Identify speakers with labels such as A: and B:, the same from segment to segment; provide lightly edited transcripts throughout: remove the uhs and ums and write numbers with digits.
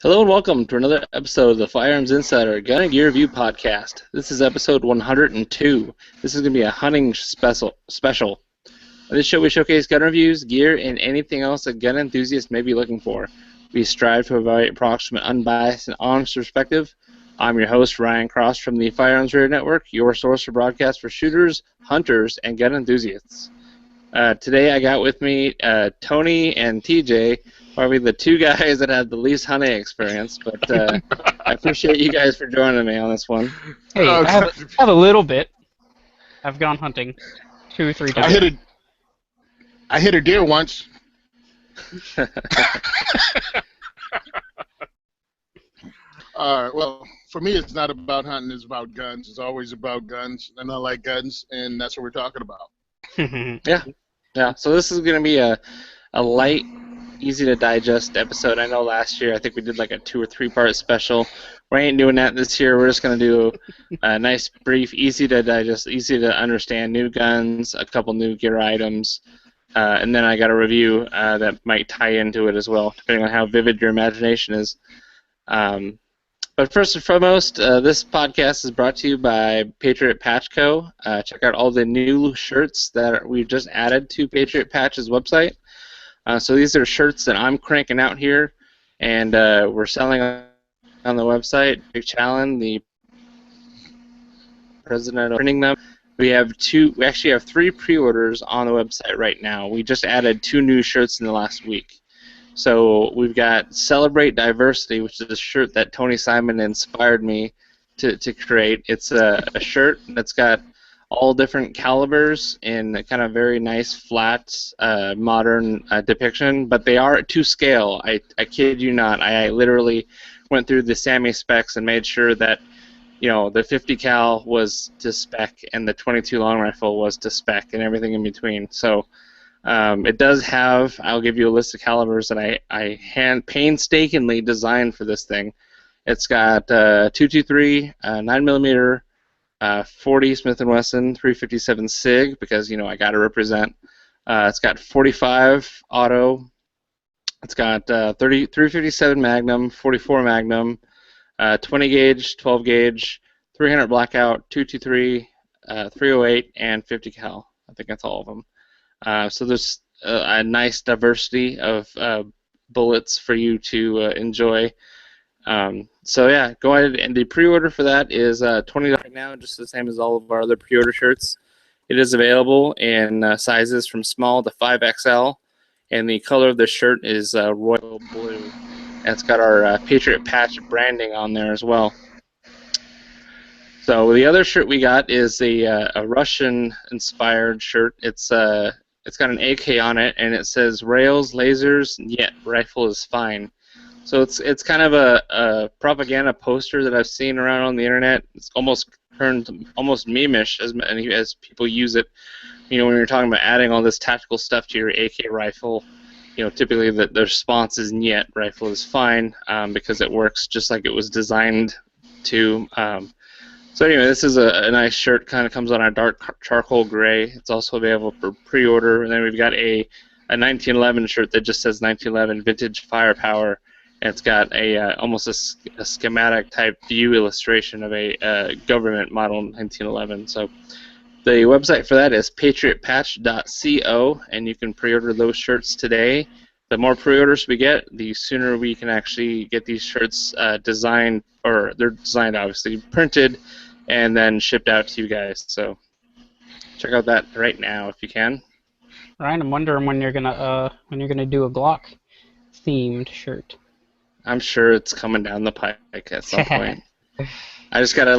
A: Hello and welcome to another episode of the Firearms Insider Gun and Gear Review Podcast. This is episode 102. This is going to be a hunting special. On this show we showcase gun reviews, gear, and anything else a gun enthusiast may be looking for. We strive to provide approximate, unbiased, and honest perspective. I'm your host, Ryan Cross from the Firearms Radio Network, your source for broadcast for shooters, hunters, and gun enthusiasts. Today I got with me Tony and TJ, probably the two guys that have the least hunting experience, but I appreciate you guys for joining me on this one.
B: Hey, I have a little bit. I've gone hunting 2 or 3 times.
C: I hit a deer once. Well, for me, it's not about hunting. It's about guns. It's always about guns, and I like guns, and that's what we're talking about.
A: Yeah. So this is going to be a light, easy to digest episode. I know last year I think we did like a 2 or 3 part special. We ain't doing that this year. We're just going to do a nice, brief, easy to digest, easy to understand new guns, a couple new gear items, and then I got a review that might tie into it as well, depending on how vivid your imagination is. But first and foremost, this podcast is brought to you by Patriot Patch Co. Check out all the new shirts that we've just added to Patriot Patch's website. So these are shirts that I'm cranking out here, and we're selling on the website. Big Challen, the president, of printing them. We actually have 3 pre-orders on the website right now. We just added 2 new shirts in the last week. So we've got Celebrate Diversity, which is a shirt that Tony Simon inspired me to create. It's a shirt that's got all different calibers in a kind of very nice, flat, modern depiction, but they are to scale. I kid you not. I literally went through the SAMI specs and made sure that, you know, the 50 cal was to spec and the 22 long rifle was to spec and everything in between. So it does have, I'll give you a list of calibers that I painstakingly designed for this thing. It's got 223, 9mm, 40 Smith & Wesson, 357 SIG, because, you know, I got to represent. It's got 45 auto. It's got 357 Magnum, 44 Magnum, 20 gauge, 12 gauge, 300 blackout, 223, 308, and 50 cal. I think that's all of them. So there's a nice diversity of bullets for you to enjoy. So yeah, go ahead, and the pre-order for that is $20 right now, just the same as all of our other pre-order shirts. It is available in sizes from small to 5XL, and the color of the shirt is royal blue. And it's got our Patriot Patch branding on there as well. So the other shirt we got is a Russian-inspired shirt. It's got an AK on it, and it says "Rails, lasers, yet rifle is fine." So it's kind of a propaganda poster that I've seen around on the internet. It's almost turned almost meme-ish as people use it. You know, when you're talking about adding all this tactical stuff to your AK rifle, you know, typically the response is "Yet rifle is fine," because it works just like it was designed to. So anyway, this is a nice shirt. Kind of comes on a dark charcoal gray. It's also available for pre-order. And then we've got a 1911 shirt that just says 1911 Vintage Firepower. And it's got almost a schematic type view illustration of a government model 1911. So the website for that is patriotpatch.co, and you can pre-order those shirts today. The more pre-orders we get, the sooner we can actually get these shirts designed, or they're designed obviously, printed, and then shipped out to you guys. So check out that right now if you can.
B: Ryan, I'm wondering when you're gonna do a Glock themed shirt.
A: I'm sure it's coming down the pike at some point. I just gotta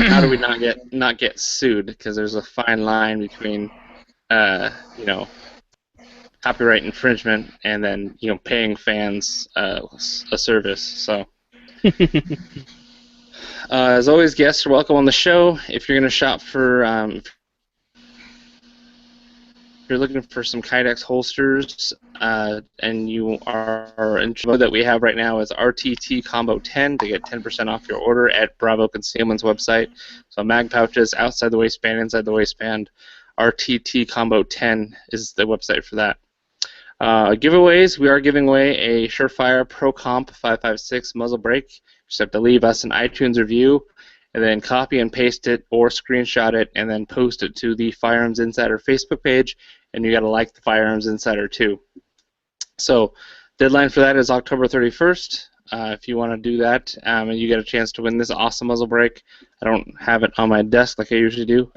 A: how do we not get sued? Because there's a fine line between you know, copyright infringement and then, you know, paying fans a service. So as always, guests are welcome on the show. If you're going to shop for if you're looking for some Kydex holsters and you are interested, that we have right now is RTT Combo 10 to get 10% off your order at Bravo Concealment's website. So mag pouches outside the waistband, inside the waistband. RTT Combo 10 is the website for that. Giveaways, we are giving away a Surefire Pro Comp 556 muzzle brake. Just have to leave us an iTunes review and then copy and paste it or screenshot it and then post it to the Firearms Insider Facebook page, and you got to like the Firearms Insider too. So deadline for that is October 31st. If you want to do that and you get a chance to win this awesome muzzle brake, I don't have it on my desk like I usually do.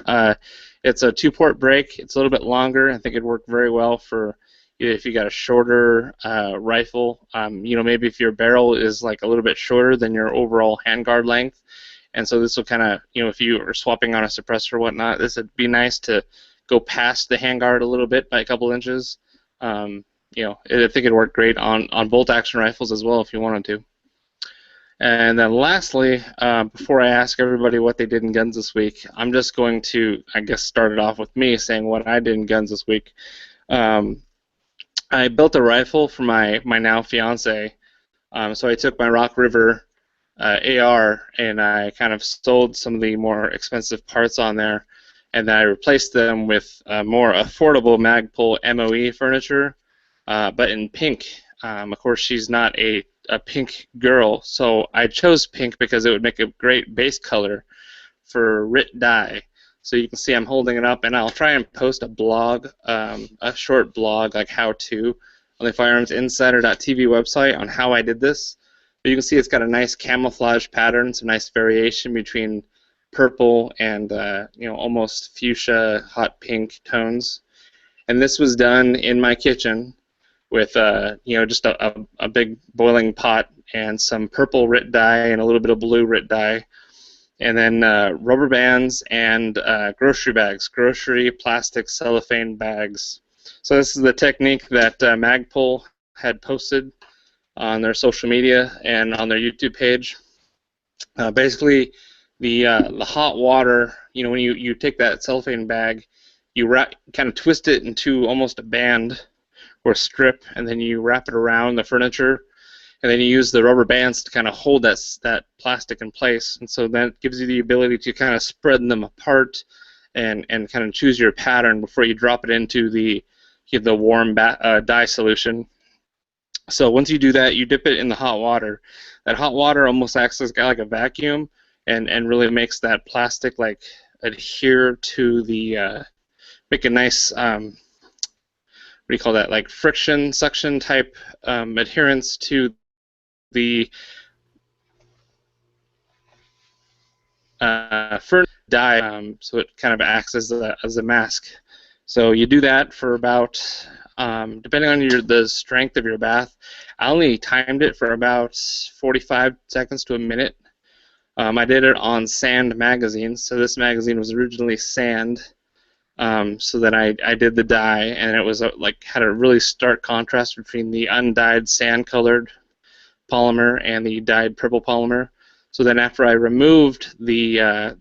A: It's a 2-port brake. It's a little bit longer. I think it'd work very well for if you got a shorter rifle. Maybe if your barrel is like a little bit shorter than your overall handguard length. And so this will kind of, if you are swapping on a suppressor or whatnot, this would be nice to go past the handguard a little bit by a couple inches. I think it'd work great on bolt-action rifles as well if you wanted to. And then lastly, before I ask everybody what they did in guns this week, I'm just going to, I guess, start it off with me saying what I did in guns this week. I built a rifle for my now fiance. So I took my Rock River AR and I kind of sold some of the more expensive parts on there, and then I replaced them with more affordable Magpul MOE furniture, but in pink. Of course, she's not a pink girl, so I chose pink because it would make a great base color for RIT dye. So you can see I'm holding it up, and I'll try and post a blog, a short blog like how-to on the firearmsinsider.tv website on how I did this. But you can see it's got a nice camouflage pattern, some nice variation between purple and almost fuchsia, hot pink tones. And this was done in my kitchen with just a big boiling pot and some purple RIT dye and a little bit of blue RIT dye, and then rubber bands and grocery plastic cellophane bags. So this is the technique that Magpul had posted on their social media and on their YouTube page. Basically, the hot water, when you take that cellophane bag, you kind of twist it into almost a band or a strip, and then you wrap it around the furniture, and then you use the rubber bands to kind of hold that plastic in place, and so that gives you the ability to kind of spread them apart and kind of choose your pattern before you drop it into the warm dye solution. So once you do that, you dip it in the hot water. That hot water almost acts as like a vacuum and really makes that plastic like adhere to the make a nice what do you call that, like friction suction type adherence to the furnace dye, so it kind of acts as a mask. So you do that for about depending on the strength of your bath. I only timed it for about 45 seconds to a minute. I did it on sand magazines, so this magazine was originally sand. So then I did the dye, and it was had a really stark contrast between the undyed sand-colored polymer and the dyed purple polymer. So then after I removed the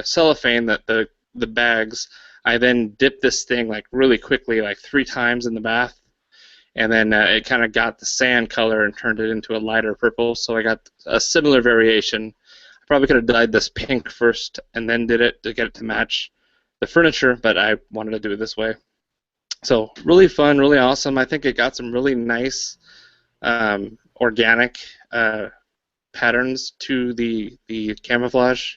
A: cellophane, the bags, I then dipped this thing like really quickly, like 3 times in the bath, and then it kind of got the sand color and turned it into a lighter purple. So I got a similar variation. I probably could have dyed this pink first and then did it to get it to match the furniture, but I wanted to do it this way. So really fun, really awesome. I think it got some really nice organic patterns to the camouflage.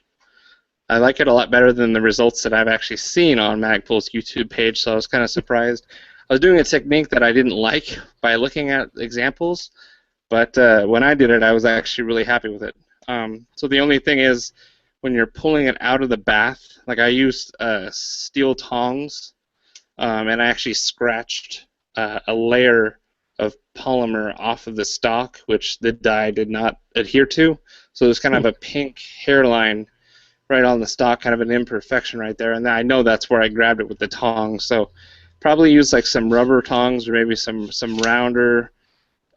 A: I like it a lot better than the results that I've actually seen on Magpul's YouTube page, so I was kind of surprised. I was doing a technique that I didn't like by looking at examples, but when I did it, I was actually really happy with it. So the only thing is, when you're pulling it out of the bath, like I used steel tongs, and I actually scratched a layer of polymer off of the stock, which the dye did not adhere to. So there's kind of a pink hairline right on the stock, kind of an imperfection right there, and I know that's where I grabbed it with the tongs. So probably use like some rubber tongs or maybe some rounder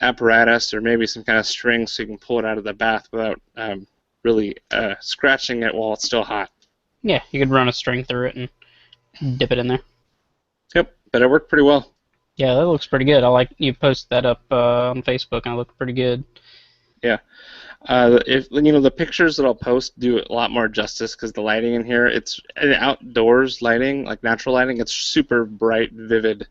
A: apparatus or maybe some kind of string so you can pull it out of the bath without really scratching it while it's still hot.
B: Yeah, you could run a string through it and dip it in there.
A: Yep, but it worked pretty well.
B: Yeah, that looks pretty good. I like you post that up on Facebook, and it looked pretty good.
A: Yeah. If the pictures that I'll post do a lot more justice because the lighting in here, it's outdoors lighting, like natural lighting. It's super bright, vivid.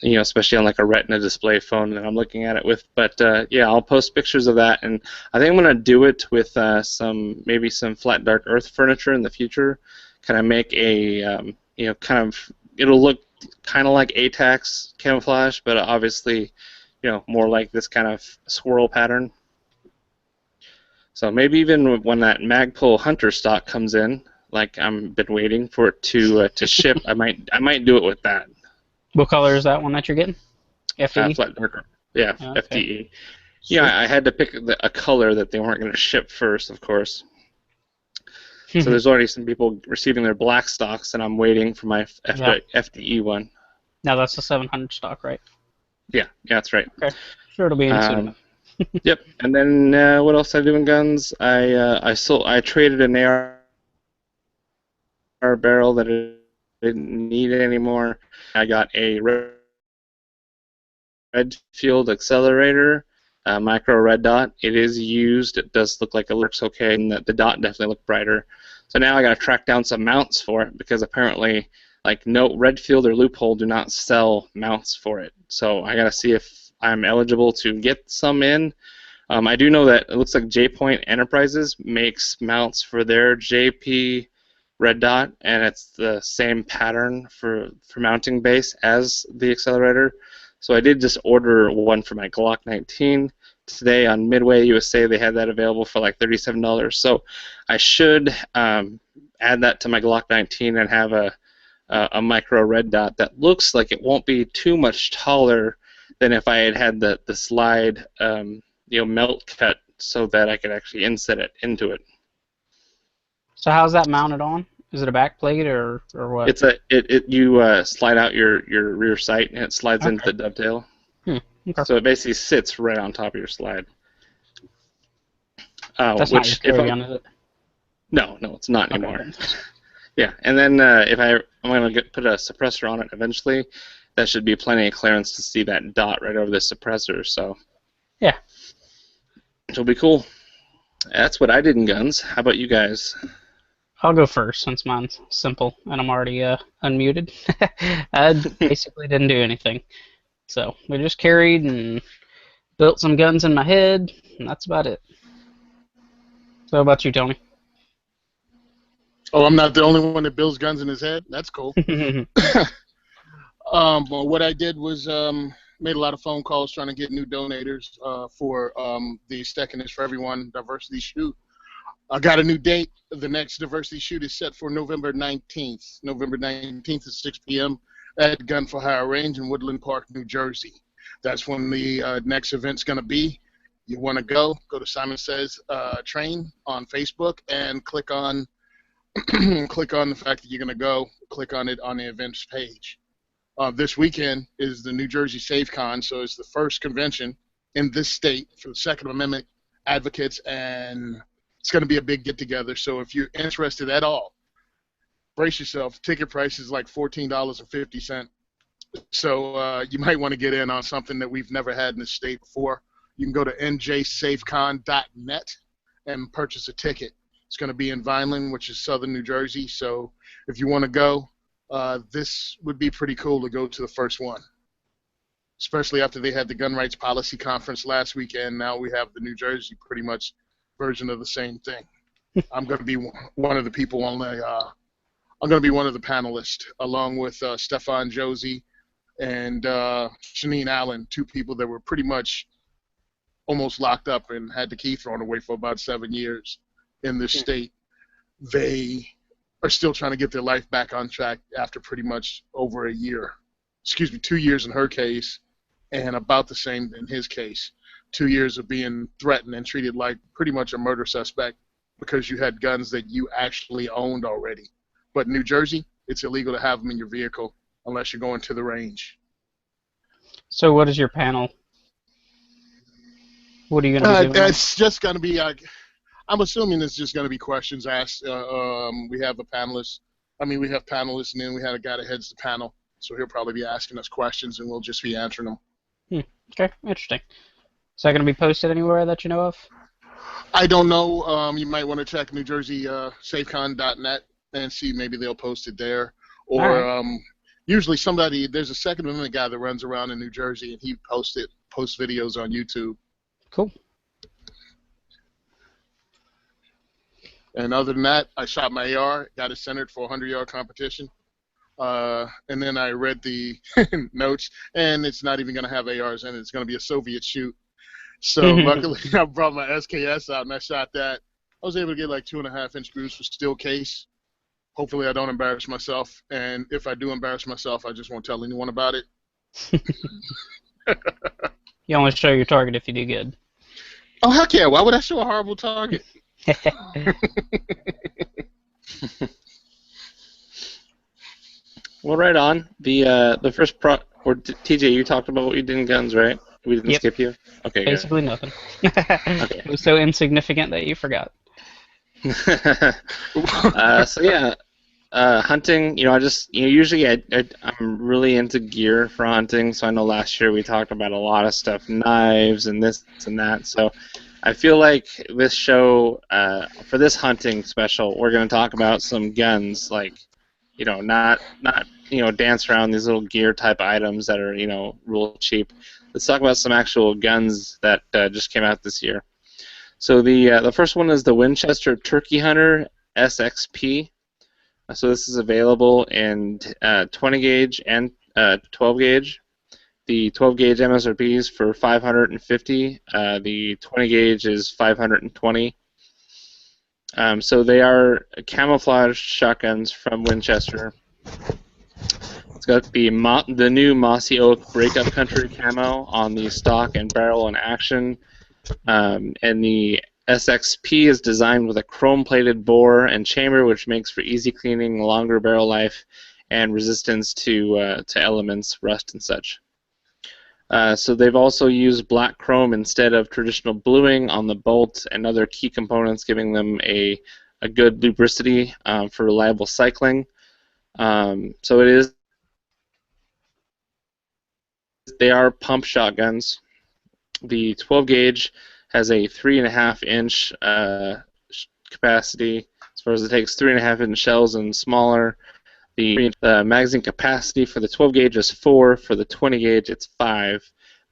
A: especially on like a Retina display phone that I'm looking at it with. But yeah, I'll post pictures of that, and I think I'm gonna do it with maybe some flat dark earth furniture in the future. Kind of make a kind of it'll look kind of like ATAX camouflage, but obviously, more like this kind of swirl pattern. So maybe even when that Magpul Hunter stock comes in, like I've been waiting for it to ship, I might do it with that.
B: What color is that one that you're getting? FDE?
A: Flat darker. Yeah,
B: Okay.
A: FDE. Yeah, I had to pick a color that they weren't going to ship first, of course. So there's already some people receiving their black stocks, and I'm waiting for my FDE one.
B: Now that's the 700 stock, right?
A: Yeah, that's right.
B: Okay. Sure, it'll be in soon enough.
A: Yep. And then what else I do in guns? I traded an AR barrel that I didn't need anymore. I got a red field accelerator, micro red dot. It is used. It does look like it looks okay, and the dot definitely looked brighter. So now I got to track down some mounts for it because apparently, like, no Redfield or Loophole do not sell mounts for it. So I got to see if I'm eligible to get some in. I do know that it looks like J-Point Enterprises makes mounts for their JP red dot, and it's the same pattern for mounting base as the accelerator. So I did just order one for my Glock 19 today on Midway USA. They had that available for like $37. So I should add that to my Glock 19 and have a micro red dot that looks like it won't be too much taller than if I had the slide melt cut so that I could actually inset it into it.
B: So how's that mounted on? Is it a back plate or what?
A: It's you slide out your rear sight and it slides into the dovetail.
B: Okay.
A: So it basically sits right on top of your slide.
B: That's not your carry-on, is it?
A: No, it's not anymore. Yeah, and then I'm going to put a suppressor on it eventually, that should be plenty of clearance to see that dot right over the suppressor. So
B: yeah,
A: it'll be cool. That's what I did in guns. How about you guys?
B: I'll go first since mine's simple and I'm already unmuted. I basically didn't do anything. So we just carried and built some guns in my head, and that's about it. So how about you, Tony?
C: Oh, I'm not the only one that builds guns in his head? That's cool. What I did was made a lot of phone calls trying to get new donators for the Stacking This for Everyone Diversity Shoot. I got a new date. The next diversity shoot is set for November 19th. November 19th at 6 p.m. at Gun for Hire Range in Woodland Park, New Jersey. That's when the next event's going to be. You want to go to Simon Says Train on Facebook and click on the fact that you're going to go. Click on it on the events page. This weekend is the New Jersey SafeCon, so it's the first convention in this state for the Second Amendment advocates, and it's going to be a big get-together. So if you're interested at all, brace yourself. Ticket price is like $14.50. So you might want to get in on something that we've never had in this state before. You can go to njsafecon.net and purchase a ticket. It's going to be in Vineland, which is southern New Jersey. So if you want to go, this would be pretty cool to go to the first one, especially after they had the gun rights policy conference last weekend. Now we have the New Jersey pretty much version of the same thing. I'm going to be one of the people on the I'm going to be one of the panelists along with Stefan Josie and Shanine Allen, two people that were pretty much almost locked up and had the key thrown away for about 7 years in this state. They are still trying to get their life back on track after pretty much over a year. 2 years in her case, and about the same in his case. 2 years of being threatened and treated like pretty much a murder suspect because you had guns that you actually owned already. But in New Jersey, it's illegal to have them in your vehicle unless you're going to the range.
B: So what is your panel? What are you going to be doing?
C: It's just going to be, I'm assuming it's just going to be questions asked. We have a panelist. We have panelists, and then we had a guy that heads the panel. So he'll probably be asking us questions, and we'll just be answering them.
B: Okay, interesting. Is that going to be posted anywhere that you know of?
C: I don't know. You might want to check New Jersey SafeCon.net and see maybe they'll post it there. Or usually there's a Second Amendment guy that runs around in New Jersey, and he posts videos on YouTube.
B: Cool.
C: And other than that, I shot my AR, got it centered for a 100-yard competition. And then I read the notes, and it's not even going to have ARs in it. It's going to be a Soviet shoot. So luckily, I brought my SKS out, and I shot that. I was able to get like 2.5-inch grooves for steel case. Hopefully, I don't embarrass myself. And if I do embarrass myself, I just won't tell anyone about it.
B: You only show your target if you do good.
C: Oh, heck yeah. Why would I show a horrible target?
A: Well, right on. The first TJ, you talked about what you did in guns, right? We didn't skip you? Okay,
B: basically
A: good.
B: Nothing.
A: Okay.
B: It was so insignificant that you forgot.
A: So yeah, hunting. Usually I'm really into gear for hunting. So I know last year we talked about a lot of stuff, knives and this and that. So I feel like this show, for this hunting special, we're going to talk about some guns, like, not dance around these little gear type items that are, real cheap. Let's talk about some actual guns that just came out this year. So the first one is the Winchester Turkey Hunter SXP. So this is available in 20 gauge and 12 gauge. The 12 gauge MSRP is for $550. The 20 gauge is $520. So they are camouflage shotguns from Winchester. It's got the new Mossy Oak Breakup Country camo on the stock and barrel and action. And the SXP is designed with a chrome-plated bore and chamber, which makes for easy cleaning, longer barrel life, and resistance to elements, rust, and such. So they've also used black chrome instead of traditional bluing on the bolt and other key components, giving them a good lubricity for reliable cycling. So they are pump shotguns. The 12 gauge has a 3.5-inch capacity, as far as it takes 3.5-inch shells and smaller. The magazine capacity for the 12 gauge is 4. For the 20 gauge, it's 5.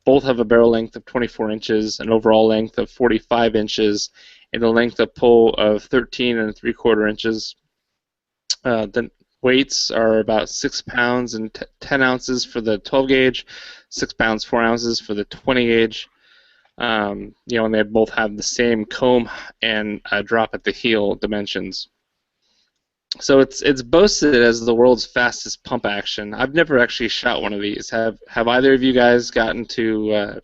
A: Both have a barrel length of 24 inches, an overall length of 45 inches, and a length of pull of 13 3/4 inches. The weights are about 6 pounds and 10 ounces for the 12 gauge, 6 pounds 4 ounces for the 20 gauge. And they both have the same comb and drop at the heel dimensions. So it's boasted as the world's fastest pump action. I've never actually shot one of these. Have either of you guys gotten to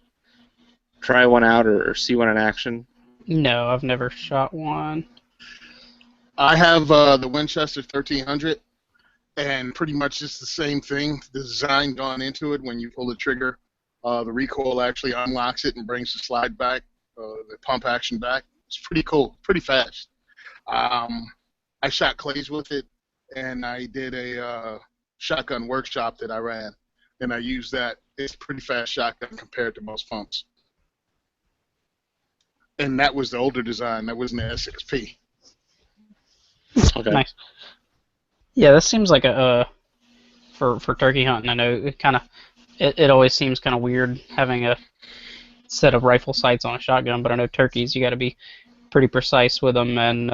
A: try one out or see one in action?
B: No, I've never shot one.
C: I have the Winchester 1300, and pretty much just the same thing. The design gone into it. When you pull the trigger, the recoil actually unlocks it and brings the slide back, the pump action back. It's pretty cool, pretty fast. I shot clays with it, and I did a shotgun workshop that I ran, and I used that. It's a pretty fast shotgun compared to most pumps. And that was the older design. That wasn't the SXP.
A: Okay.
B: Nice. Yeah, this seems like for turkey hunting. I know it always seems kind of weird having a set of rifle sights on a shotgun, but I know turkeys, you got to be pretty precise with them, and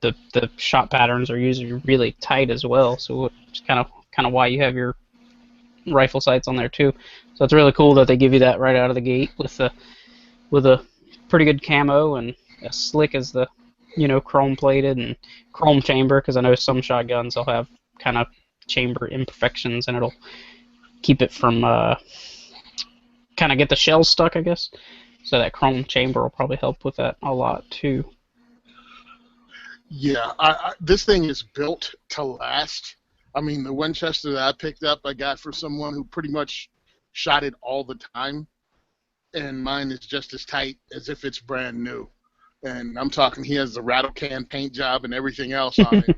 B: the shot patterns are usually really tight as well. So it's kind of why you have your rifle sights on there too. So it's really cool that they give you that right out of the gate with a pretty good camo and as slick as the chrome plated and chrome chamber, because I know some shotguns will have kind of chamber imperfections and it'll keep it from kind of get the shells stuck, I guess. So that chrome chamber will probably help with that a lot too.
C: Yeah, this thing is built to last. I mean, the Winchester that I picked up, I got for someone who pretty much shot it all the time, and mine is just as tight as if it's brand new. And I'm talking, he has the rattle can paint job and everything else on it,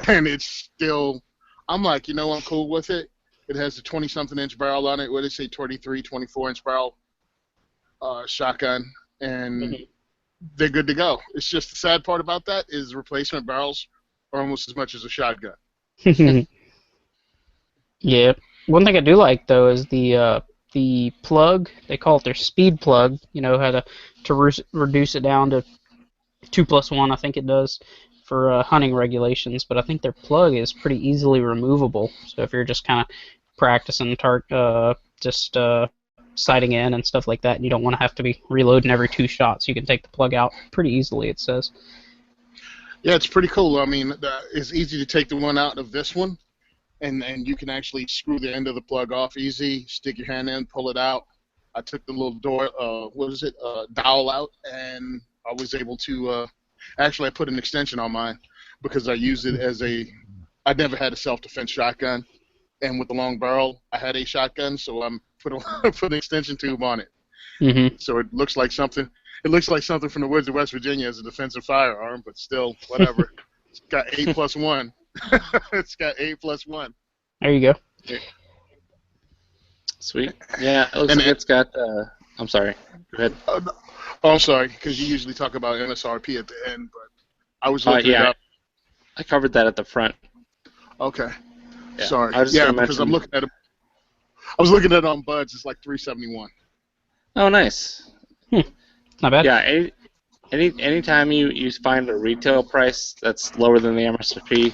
C: and it's still, I'm like, I'm cool with it. It has a 20-something inch barrel on it. What did it say, 23, 24-inch barrel shotgun, and they're good to go. It's just the sad part about that is replacement barrels are almost as much as a shotgun.
B: Yeah, One thing I do like though is the plug. They call it their speed plug. You know how to reduce it down to 2+1. I think it does for hunting regulations. But I think their plug is pretty easily removable. So if you're just kind of practicing sighting in and stuff like that, and you don't want to have to be reloading every 2 shots, you can take the plug out pretty easily. It says.
C: Yeah, it's pretty cool. I mean, it's easy to take the one out of this one, and you can actually screw the end of the plug off easy, stick your hand in, pull it out. I took the little door, dowel out, and I was able to, actually I put an extension on mine because I used it as I never had a self-defense shotgun, and with the long barrel, I had a shotgun, so I put an extension tube on it.
B: Mm-hmm.
C: So it looks like something. It looks like something from the woods of West Virginia as a defensive firearm, but still, whatever. It's got 8+1. It's got 8+1.
B: There you go.
A: Sweet. Yeah, it looks like it's got. I'm sorry. Go ahead.
C: I'm sorry, because you usually talk about MSRP at the end, but I was looking it up.
A: I covered that at the front.
C: Okay.
A: Yeah.
C: Sorry. Because I'm looking at it. I was looking at it on Buds. It's like $371.
A: Oh, nice.
B: Not bad.
A: Yeah. Anytime you find a retail price that's lower than the MSRP,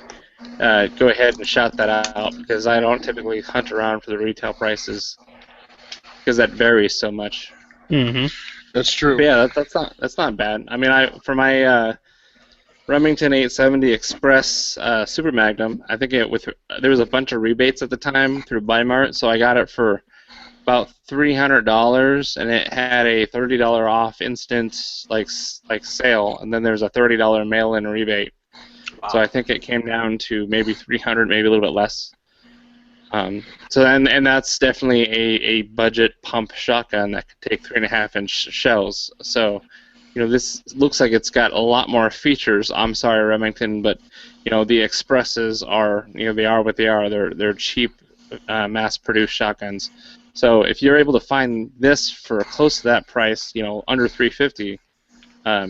A: go ahead and shout that out, because I don't typically hunt around for the retail prices because that varies so much.
B: Mm-hmm.
C: That's true.
A: But yeah, that's not bad. I mean, for my Remington 870 Express Super Magnum, I think there was a bunch of rebates at the time through Buymart, so I got it for about $300, and it had a $30 off instant like sale, and then there's a $30 mail-in rebate. Wow. So I think it came down to maybe $300, maybe a little bit less. And that's definitely a budget pump shotgun that could take 3.5-inch shells. So, this looks like it's got a lot more features. I'm sorry, Remington, but the Expresses are, they are what they are. They're cheap, mass-produced shotguns. So if you're able to find this for close to that price, under $350,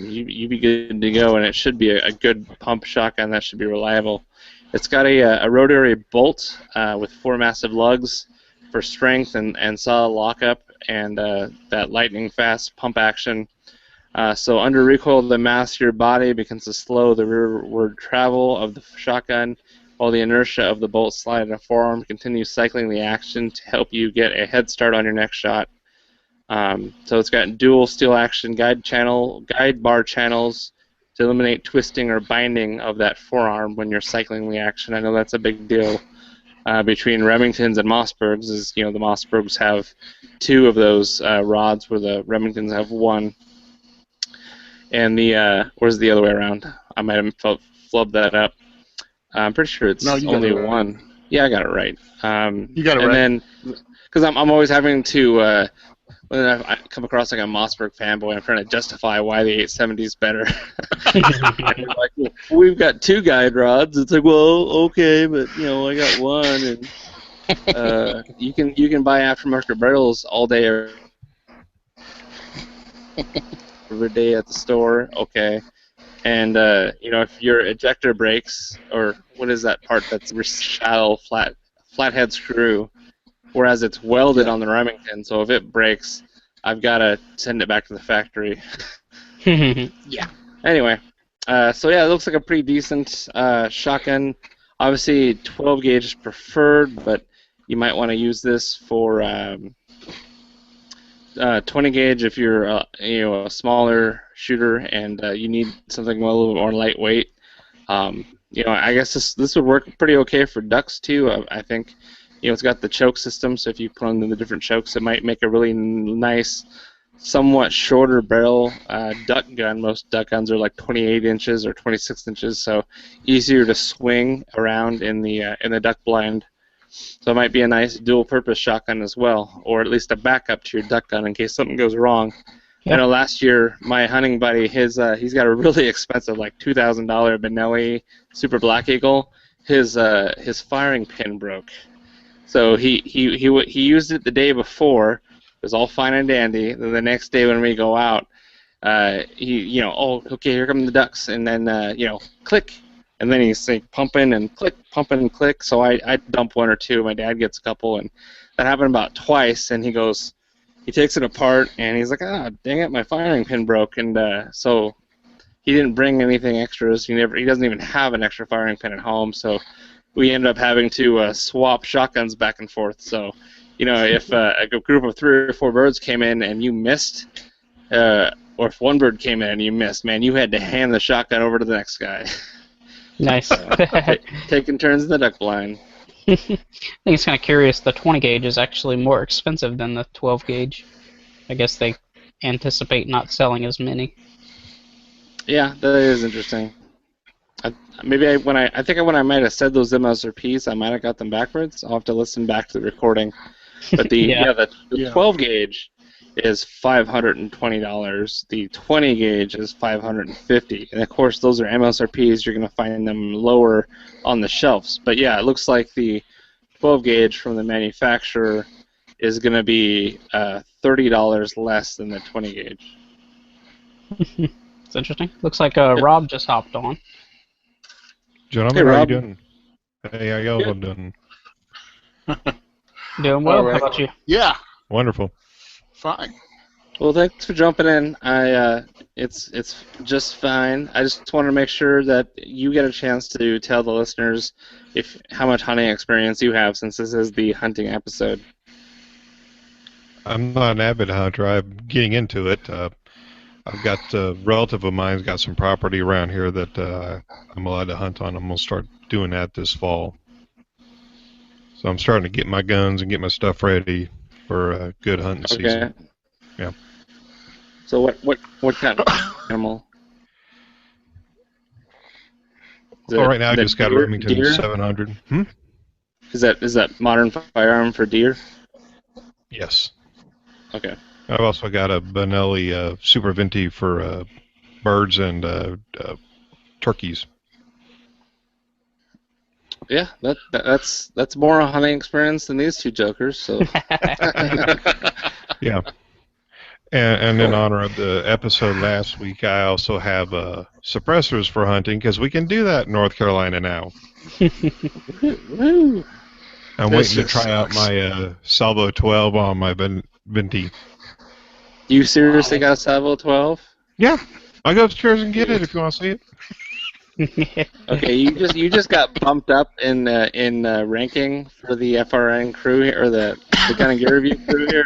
A: you'd be good to go, and it should be a good pump shotgun that should be reliable. It's got a rotary bolt with 4 massive lugs for strength and solid lockup, and that lightning fast pump action. So under recoil, the mass of your body begins to slow the rearward travel of the shotgun, while the inertia of the bolt slide in a forearm continues cycling the action to help you get a head start on your next shot. So it's got dual steel action guide bar channels to eliminate twisting or binding of that forearm when you're cycling the action. I know that's a big deal between Remingtons and Mossbergs. The Mossbergs have 2 of those rods, where the Remingtons have 1. And where's the other way around? I might have flubbed that up. I'm pretty sure it's only 1. Yeah, I got it right.
C: You got it right. And
A: then, because I'm always having to, when I come across like a Mossberg fanboy, I'm trying to justify why the 870 is better. And like, well, we've got 2 guide rods. It's like, well, okay, but I got 1, and you can buy aftermarket barrels all day every day at the store. Okay. And, if your ejector breaks, or what is that part that's shallow, flathead screw, whereas it's welded on the Remington, so if it breaks, I've got to send it back to the factory. Yeah. Anyway, so yeah, it looks like a pretty decent shotgun. Obviously, 12 gauge is preferred, but you might want to use this for 20 gauge if you're a smaller shooter and you need something a little bit more lightweight. I guess this would work pretty okay for ducks too. I think it's got the choke system, so if you put on the different chokes, it might make a really nice, somewhat shorter barrel duck gun. Most duck guns are like 28 inches or 26 inches, so easier to swing around in the duck blind. So it might be a nice dual-purpose shotgun as well, or at least a backup to your duck gun in case something goes wrong. Yeah. I know last year my hunting buddy, he's got a really expensive, like $2,000 Benelli Super Black Eagle. His firing pin broke, so he used it the day before. It was all fine and dandy. Then the next day when we go out, okay, here come the ducks, and then click. And then he's like pumping and click. So I dump one or two. My dad gets a couple, and that happened about twice. And he takes it apart, and he's like, dang it, my firing pin broke. And so he didn't bring anything extras. He doesn't even have an extra firing pin at home. So we ended up having to swap shotguns back and forth. So, if a group of 3 or 4 birds came in and you missed, or if one bird came in and you missed, man, you had to hand the shotgun over to the next guy.
B: Nice.
A: Taking turns in the duck blind.
B: I think it's kind of curious. The 20 gauge is actually more expensive than the 12 gauge. I guess they anticipate not selling as many.
A: Yeah, that is interesting. I think when I might have said those MSRPs, I might have got them backwards. I'll have to listen back to the recording. But the 12 gauge is $520. The 20 gauge is $550. And of course, those are MSRPs. You're going to find them lower on the shelves. But yeah, it looks like the 12 gauge from the manufacturer is going to be $30 less than the 20 gauge.
B: It's interesting. Looks like Rob just hopped on.
D: Gentlemen,
A: hey,
D: how
A: Rob.
D: you doing? Hey, how y'all doing?
B: Doing well.
C: All right.
B: How about you?
C: Yeah,
D: Wonderful.
C: fine.
A: Well, thanks for jumping in. It's just fine. I just want to make sure that you get a chance to tell the listeners how much hunting experience you have, since this is the hunting episode.
D: I'm not an avid hunter. I'm getting into it. I've got a relative of mine's got some property around here that I'm allowed to hunt on. I'm going to start doing that this fall. So I'm starting to get my guns and get my stuff ready for a good hunting season. Yeah.
A: So what kind of animal?
D: Well, right now I just got a Remington
A: deer?
D: 700.
A: Is that modern firearm for deer?
D: Yes.
A: Okay.
D: I've also got a Benelli Super Venti for birds and turkeys.
A: Yeah, that's more a hunting experience than these two jokers. So.
D: Yeah. And in honor of the episode last week, I also have suppressors for hunting, because we can do that in North Carolina now.
A: Woo.
D: I'm waiting to try out my Salvo 12 on my Venti.
A: You seriously got a Salvo 12?
D: Yeah. I'll go upstairs and get it if you want to see it.
A: Okay, you just got bumped up in ranking for the FRN crew here, or the Gun and Gear Review crew here.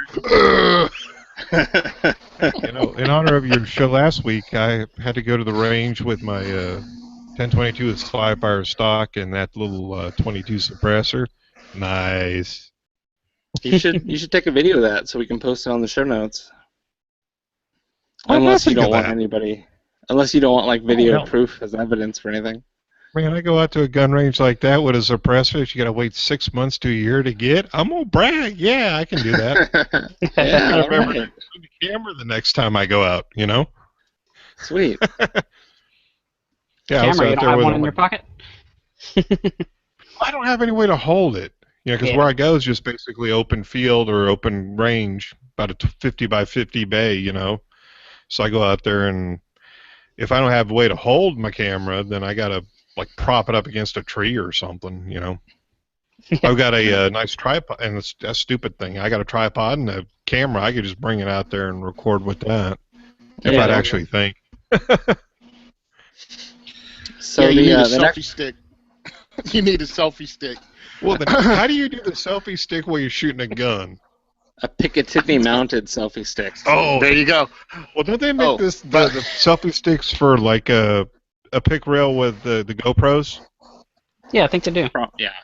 D: In honor of your show last week, I had to go to the range with my 1022 with Flyfire stock and that little 22 suppressor. Nice.
A: You should take a video of that so we can post it on the show notes. Unless you don't want like video proof as evidence for anything.
D: Man, I go out to a gun range like that with a suppressor that you got to wait 6 months to a year to get. I'm gonna brag. Yeah, I can do that.
A: Yeah,
D: I remember
A: right.
D: the camera the next time I go out.
A: Sweet.
D: Yeah, I was
B: Camera, you
D: out
B: don't
D: there
B: have
D: with
B: one in your pocket?
D: I don't have any way to hold it. Because where I go is just basically open field or open range, about a 50 by 50 bay. So I go out there, and if I don't have a way to hold my camera, then I gotta prop it up against a tree or something. I've got a nice tripod, and it's a stupid thing. I got a tripod and a camera. I could just bring it out there and record with that if I'd actually think.
A: So
C: you need a
A: the
C: selfie stick. You need a selfie stick.
D: Well, then, how do you do the selfie stick while you're shooting a gun?
A: A Picatinny mounted selfie stick.
D: Oh,
C: There you go.
D: well, don't they make the selfie sticks for a pick rail with the GoPros?
B: Yeah, I think they do.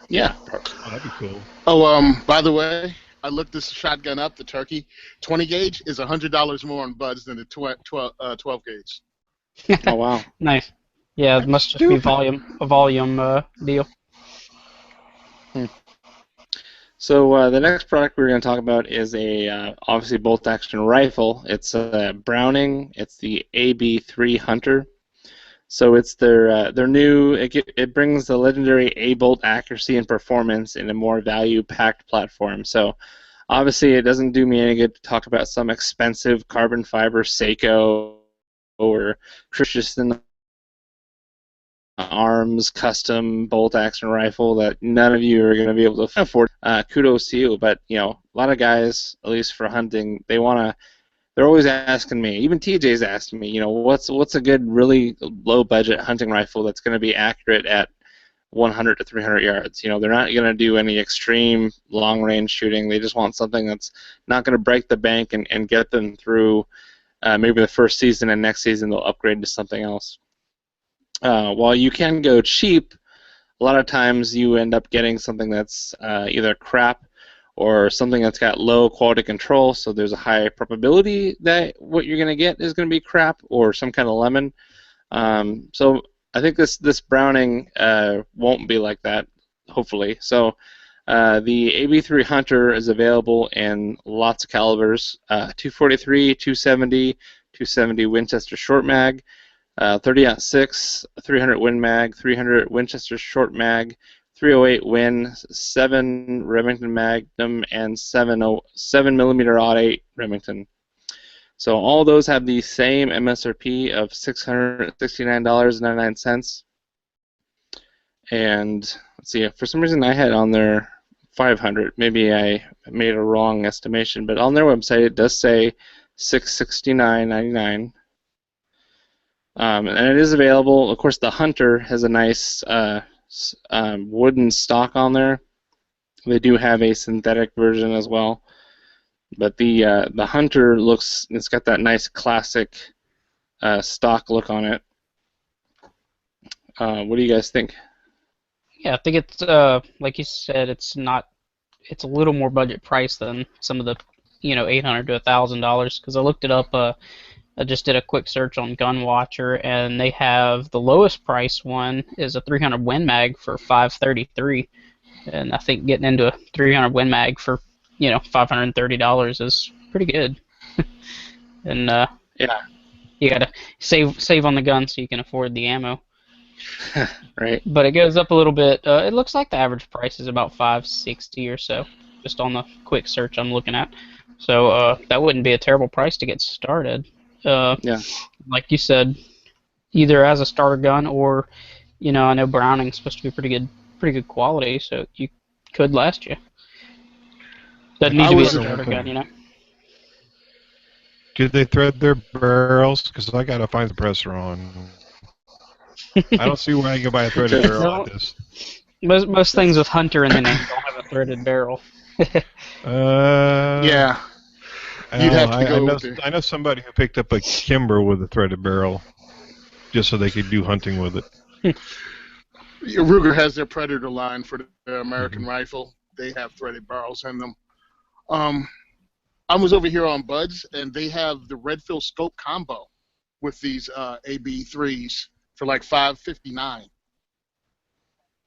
A: Yeah.
D: Oh, that'd be cool.
C: Oh, by the way, I looked this shotgun up. The turkey 20 gauge is $100 more on buds than the 12 gauge.
A: Oh wow.
B: Nice. Yeah, it must just be a volume deal.
A: So the next product we're going to talk about is a obviously bolt-action rifle. It's a Browning. It's the AB3 Hunter. So it's their new. It brings the legendary A-bolt accuracy and performance in a more value-packed platform. So obviously it doesn't do me any good to talk about some expensive carbon fiber Seiko or Christensen arms, custom bolt action rifle that none of you are going to be able to afford, kudos to you. But a lot of guys, at least for hunting, they're always asking me. Even TJ's asking me, what's a good, really low budget hunting rifle that's going to be accurate at 100 to 300 yards. They're not going to do any extreme long range shooting. They just want something that's not going to break the bank and get them through maybe the first season, and next season they'll upgrade to something else. While you can go cheap, a lot of times you end up getting something that's either crap or something that's got low quality control, so there's a high probability that what you're going to get is going to be crap or some kind of lemon. So I think this Browning won't be like that, hopefully. So the AB3 Hunter is available in lots of calibers, 243, 270, 270 Winchester short mag, 30-06, 300 Win Mag, 300 Winchester short mag, 308 Win, 7 Remington Magnum, and 7mm Odd 8 Remington. So all those have the same MSRP of $669.99. And let's see, for some reason I had on there 500. Maybe I made a wrong estimation, but on their website it does say $669.99. And it is available. Of course, the Hunter has a nice wooden stock on there. They do have a synthetic version as well. But the Hunter it's got that nice classic stock look on it. What do you guys think?
B: Yeah, I think it's like you said, it's a little more budget price than some of the $800 to $1,000, because I looked it up. I just did a quick search on Gun Watcher, and they have the lowest price one is a 300 Win Mag for $533, and I think getting into a 300 Win Mag for $530 is pretty good. And
A: yeah,
B: you gotta save on the gun so you can afford the ammo.
A: Right.
B: But it goes up a little bit. It looks like the average price is about $560 or so, just on the quick search I'm looking at. So that wouldn't be a terrible price to get started.
A: Yeah.
B: Like you said, either as a starter gun or, I know Browning's supposed to be pretty good quality, so you could last you. Doesn't need to be a starter gun,
D: Did they thread their barrels? Because I gotta find the pressure on. I don't see where I can buy a threaded barrel like this.
B: Most things with Hunter in the name don't have a threaded barrel.
C: Yeah. You'd have to go
D: I know somebody who picked up a Kimber with a threaded barrel just so they could do hunting with it.
C: Ruger has their Predator line for the American rifle. They have threaded barrels in them. I was over here on Buds, and they have the Redfield scope combo with these AB3s for like $559.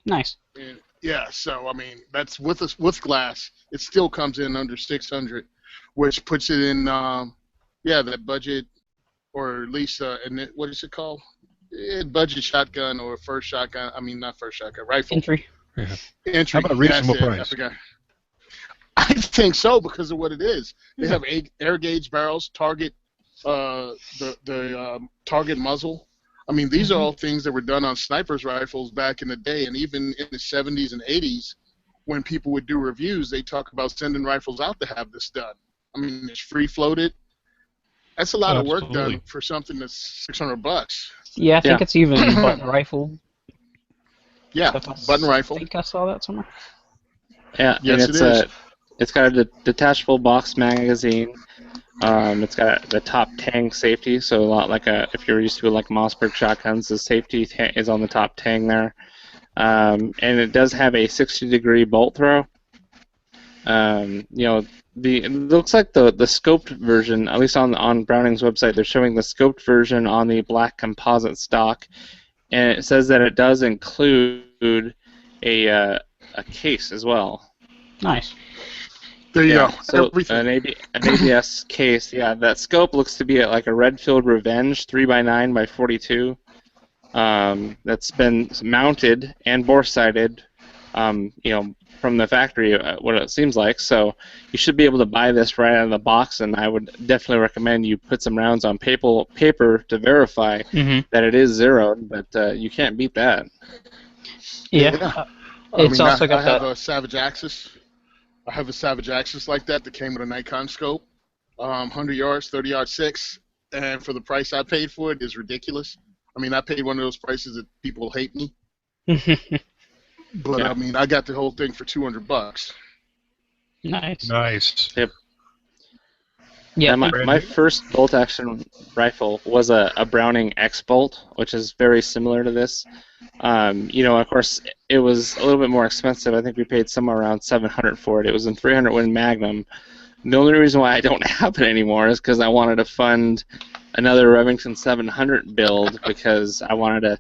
B: Nice.
C: And yeah, so I mean that's with glass. It still comes in under $600, which puts it in that budget, or at least what is it called? Budget shotgun or first shotgun. I mean, not first shotgun, rifle.
B: Entry.
D: Yeah.
C: Entry.
D: How about reasonable price?
C: I forgot. I think so because of what it is. They have air gauge barrels, target, the target muzzle. I mean, these are all things that were done on snipers' rifles back in the day, and even in the 70s and 80s, when people would do reviews, they talk about sending rifles out to have this done. I mean, it's free floated. That's a lot of work done for something that's $600.
B: Yeah, I think it's even button rifle.
C: Yeah, button rifle.
B: I think I saw that somewhere.
A: Yeah,
C: yes, it is.
A: It's got a detachable box magazine. It's got the top tang safety, so a lot like if you're used to like Mossberg shotguns, the safety is on the top tang there. And it does have a 60-degree bolt throw. It looks like the scoped version, at least on Browning's website, they're showing the scoped version on the black composite stock, and it says that it does include a case as well.
B: Nice.
C: There you go.
A: So an ABS case. Yeah, that scope looks to be like a Redfield Revenge 3x9x42. That's been mounted and bore sighted from the factory, what it seems like. So you should be able to buy this right out of the box, and I would definitely recommend you put some rounds on paper to verify that it is zeroed, but you can't beat that.
B: Yeah.
C: It's also got I have a Savage Axis. I have a Savage Axis like that came with a Nikon scope, 100 yards, 30 yard 6, and for the price I paid for it is ridiculous. I mean, I paid one of those prices that people hate me. But, I mean, I got the whole thing for $200.
B: Nice.
A: Yep.
B: Yeah,
A: my first bolt-action rifle was a Browning X-Bolt, which is very similar to this. Of course, it was a little bit more expensive. I think we paid somewhere around $700 for it. It was a 300 Win Magnum. The only reason why I don't have it anymore is because I wanted to fund another Remington 700 build because I wanted a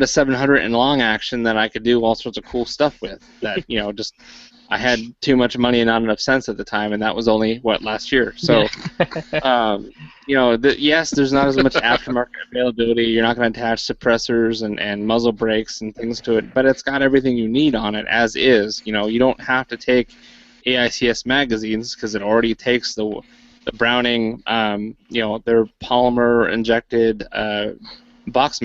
A: 700 in long action that I could do all sorts of cool stuff with. That I had too much money and not enough sense at the time, and that was only last year. So, yes, there's not as much aftermarket availability. You're not going to attach suppressors and muzzle brakes and things to it, but it's got everything you need on it as is. You don't have to take AICS magazines because it already takes the Browning, their polymer injected box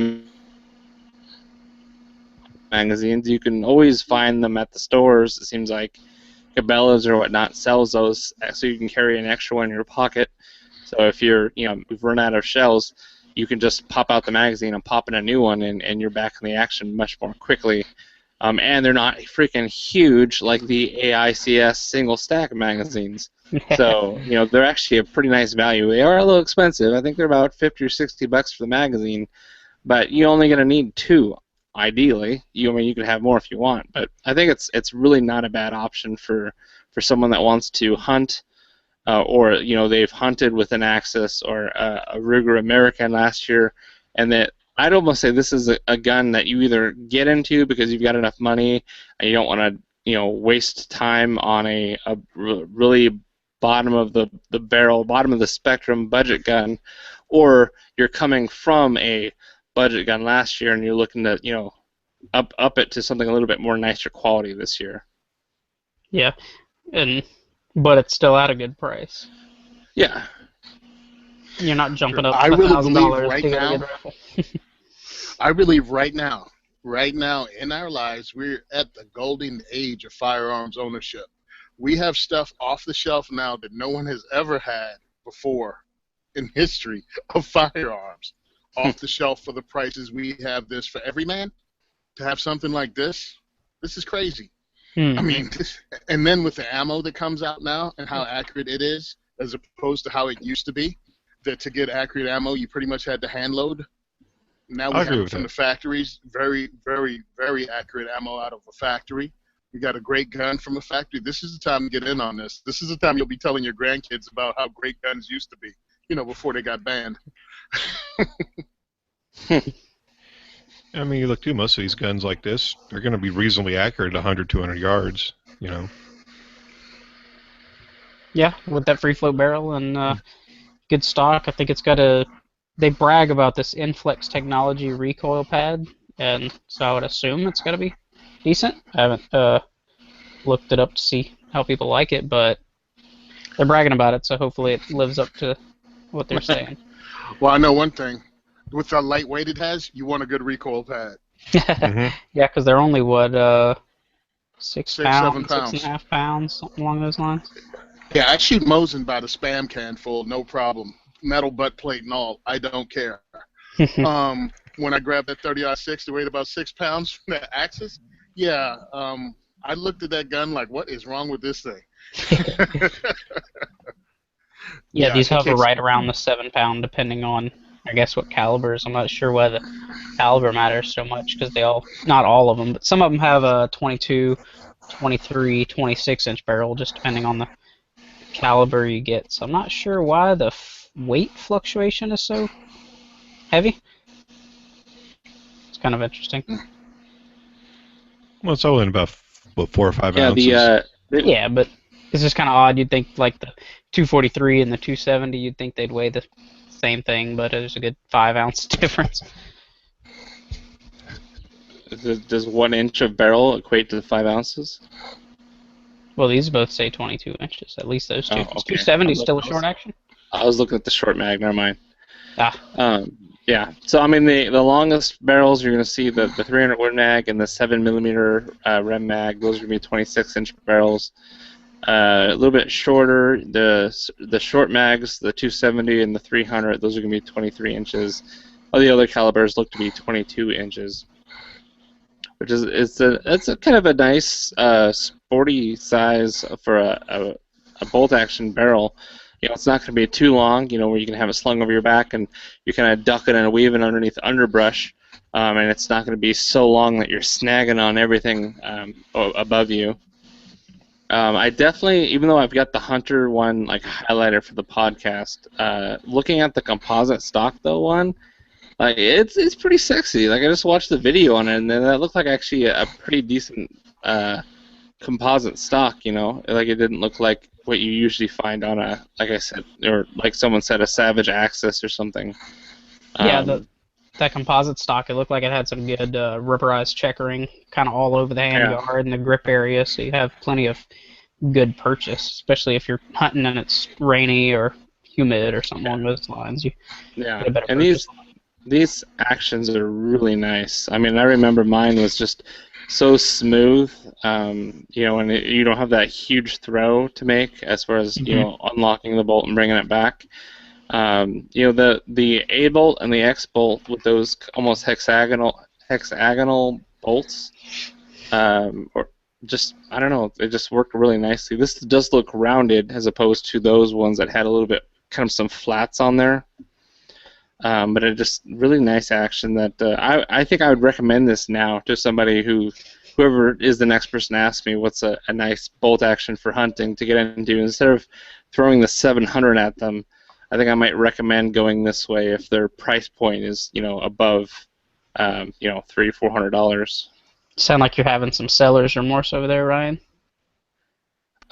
A: magazines. You can always find them at the stores. It seems like Cabela's or whatnot sells those, so you can carry an extra one in your pocket. So if we've run out of shells, you can just pop out the magazine and pop in a new one, and you're back in the action much more quickly. And they're not freaking huge like the AICS single stack magazines. So they're actually a pretty nice value. They are a little expensive. I think they're about $50 or $60 for the magazine, but you're only going to need 2. Ideally, you can have more if you want, but I think it's really not a bad option for someone that wants to hunt, or they've hunted with an Axis or a Ruger American last year, and that I'd almost say this is a gun that you either get into because you've got enough money and you don't want to waste time on a really bottom of the barrel, bottom of the spectrum budget gun, or you're coming from a budget gun last year and you're looking to up it to something a little bit more nicer quality this year.
B: Yeah, but it's still at a good price.
A: Yeah,
B: you're not jumping up
C: I really
B: $1,000
C: believe right
B: to get
C: now.
B: a good rifle.
C: I believe right now in our lives, we're at the golden age of firearms ownership. We have stuff off the shelf now that no one has ever had before in history of firearms. Off the shelf for the prices we have this for every man. To have something like this is crazy. I mean, and then with the ammo that comes out now and how accurate it is, as opposed to how it used to be, that to get accurate ammo, you pretty much had to hand load. Now we have it from the factories, very, very, very accurate ammo out of a factory. We got a great gun from a factory. This is the time to get in on this. This is the time you'll be telling your grandkids about how great guns used to be, before they got banned.
D: I mean, you look too, most of these guns like this, they're going to be reasonably accurate at 100, 200 yards,
B: Yeah, with that free float barrel and good stock. I think it's got they brag about this Inflex technology recoil pad, and so I would assume it's got to be decent. I haven't looked it up to see how people like it, but they're bragging about it, so hopefully it lives up to what they're saying.
C: Well, I know one thing. With the lightweight it has, you want a good recoil pad.
B: Yeah, because they're only, 6
C: 7
B: pounds,
C: pounds.
B: 6.5 pounds, something along those lines.
C: Yeah, I shoot Mosin by the spam can full, no problem. Metal butt plate and all, I don't care. When I grabbed that 30-06, it weighed about 6 pounds from that Axis. Yeah, I looked at that gun like, what is wrong with this thing?
B: Yeah, these hover right around the 7 pound, depending on, I guess, what calibers. I'm not sure why the caliber matters so much, because not all of them, but some of them have a 22, 23, 26-inch barrel, just depending on the caliber you get. So I'm not sure why the weight fluctuation is so heavy. It's kind of interesting.
D: Well, it's only about 4 or 5 ounces.
B: Yeah, but it's just kind of odd. You'd think like the 243 and the 270, you'd think they'd weigh the same thing, but there's a good 5 ounce difference.
A: Does 1 inch of barrel equate to 5 ounces?
B: Well, these both say 22 inches. At least those two.
A: Oh,
B: Is
A: okay.
B: 270 still a short action?
A: I was looking at the short mag. Never mind.
B: Ah.
A: Yeah. So I mean, the longest barrels you're going to see the 300 Win Mag and the 7mm Rem Mag. Those are going to be 26-inch barrels. A little bit shorter, the short mags, the 270 and the 300. Those are going to be 23 inches. All the other calibers look to be 22 inches, which is it's a kind of a nice sporty size for a bolt action barrel. You know, it's not going to be too long, you know, where you can have it slung over your back and you're kind of ducking and weaving underneath underbrush, and it's not going to be so long that you're snagging on everything above you. I definitely, even though I've got the Hunter one like highlighted for the podcast, looking at the composite stock though one, like it's pretty sexy. Like I just watched the video on it, and that looked like actually a pretty decent composite stock. You know, like it didn't look like what you usually find on a, like I said, or like someone said, a Savage Axis or something.
B: Yeah, that composite stock, it looked like it had some good rubberized checkering kind of all over the handguard and the grip area, so you have plenty of good purchase, especially if you're hunting and it's rainy or humid or something along those lines. You get a better
A: and
B: purchase.
A: these actions are really nice. I mean, I remember mine was just so smooth, you know, and you don't have that huge throw to make as far as, you know, unlocking the bolt and bringing it back. You know, the A bolt and the X bolt with those almost hexagonal bolts, or just, I don't know, it just worked really nicely. This does look rounded as opposed to those ones that had a little bit kind of some flats on there. But it just really nice action that I think I would recommend this now to somebody whoever is the next person to ask me what's a nice bolt action for hunting to get into. Instead of throwing the 700 at them, I think I might recommend going this way if their price point is, you know, above, you know, $300-400.
B: Sound like you're having some seller's remorse over there, Ryan?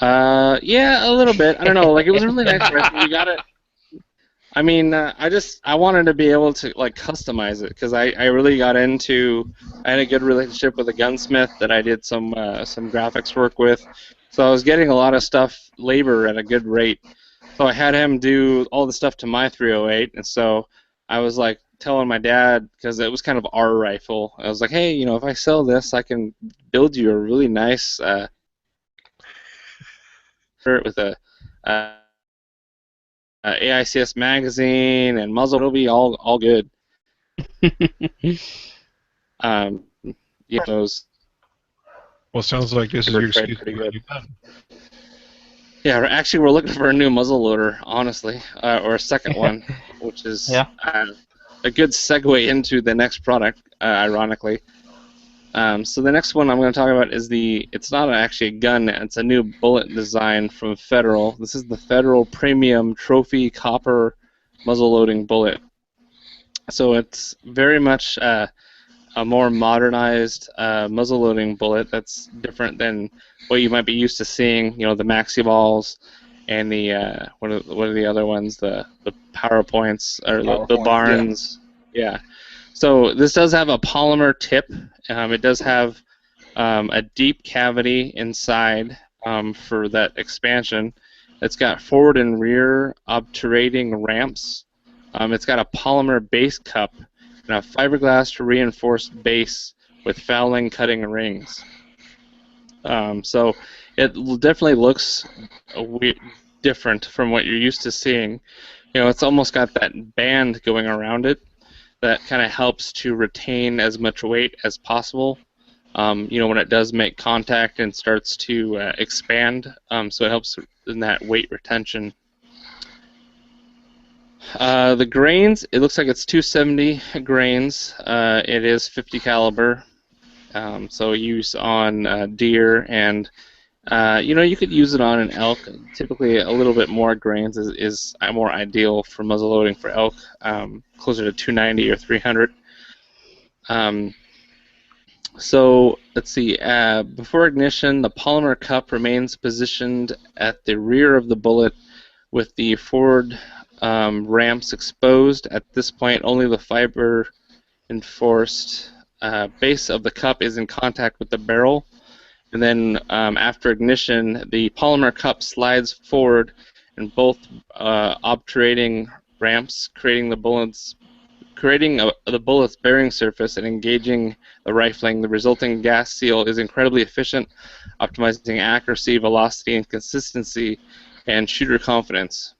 A: Yeah, a little bit. I don't know. Like, it was a really nice recipe. We got it. I mean, I wanted to be able to like customize it because I really got into. I had a good relationship with a gunsmith that I did some graphics work with, so I was getting a lot of labor at a good rate. So I had him do all the stuff to my 308, and so I was like telling my dad, because it was kind of our rifle. I was like, hey, you know, if I sell this, I can build you a really nice with a AICS magazine and muzzle. It'll be all good. Yeah, those.
D: Well, sounds like this is your excuse.
A: Pretty good. Yeah, actually, we're looking for a new muzzle loader, honestly, or a second one, which is a good segue into the next product, ironically. So the next one I'm going to talk about is it's not actually a gun, it's a new bullet design from Federal. This is the Federal Premium Trophy Copper Muzzle Loading Bullet. So it's very much a more modernized muzzle loading bullet that's different than what you might be used to seeing, you know, the Maxi Balls and the, what are the other ones, the PowerPoints, or the Barnes. Yeah. So this does have a polymer tip. It does have a deep cavity inside for that expansion. It's got forward and rear obturating ramps. It's got a polymer base cup and a fiberglass reinforced base with fouling cutting rings. So it definitely looks different from what you're used to seeing. You know, it's almost got that band going around it that kind of helps to retain as much weight as possible. You know, when it does make contact and starts to expand, so it helps in that weight retention. The grains, it looks like it's 270 grains. It is 50 caliber, so use on deer, and you know, you could use it on an elk. Typically, a little bit more grains is more ideal for muzzle loading for elk, closer to 290 or 300. So let's see. Before ignition, the polymer cup remains positioned at the rear of the bullet with the forward ramps exposed. At this point, only the fiber-enforced base of the cup is in contact with the barrel, and then after ignition, the polymer cup slides forward in both obturating ramps, creating the bullet's bearing surface and engaging the rifling. The resulting gas seal is incredibly efficient, optimizing accuracy, velocity, and consistency, and shooter confidence.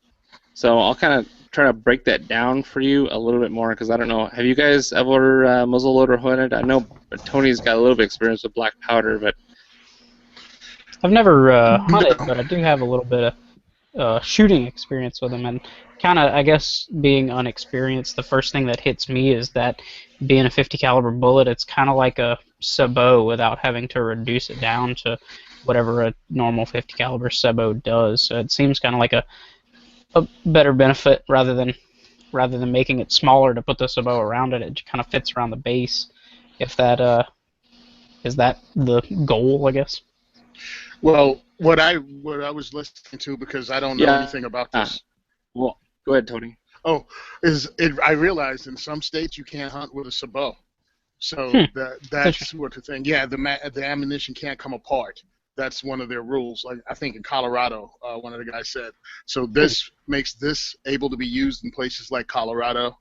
A: So I'll kind of try to break that down for you a little bit more, because I don't know, have you guys ever muzzleloader hunted? I know Tony's got a little bit of experience with black powder, but
B: I've never hunted, but I do have a little bit of shooting experience with them, and kind of, I guess, being unexperienced, the first thing that hits me is that being a 50 caliber bullet, it's kind of like a sabot without having to reduce it down to whatever a normal 50 caliber sabot does. So it seems kind of like a better benefit rather than making it smaller to put the sabot around it. It kind of fits around the base. If that is that the goal, I guess.
C: Well, what I was listening to, because I don't know anything about this.
A: Well, go ahead, Tony.
C: Oh, I realized in some states you can't hunt with a sabot. So that's what the thing. Yeah, the ammunition can't come apart. That's one of their rules. Like I think in Colorado, one of the guys said. So this makes this able to be used in places like Colorado.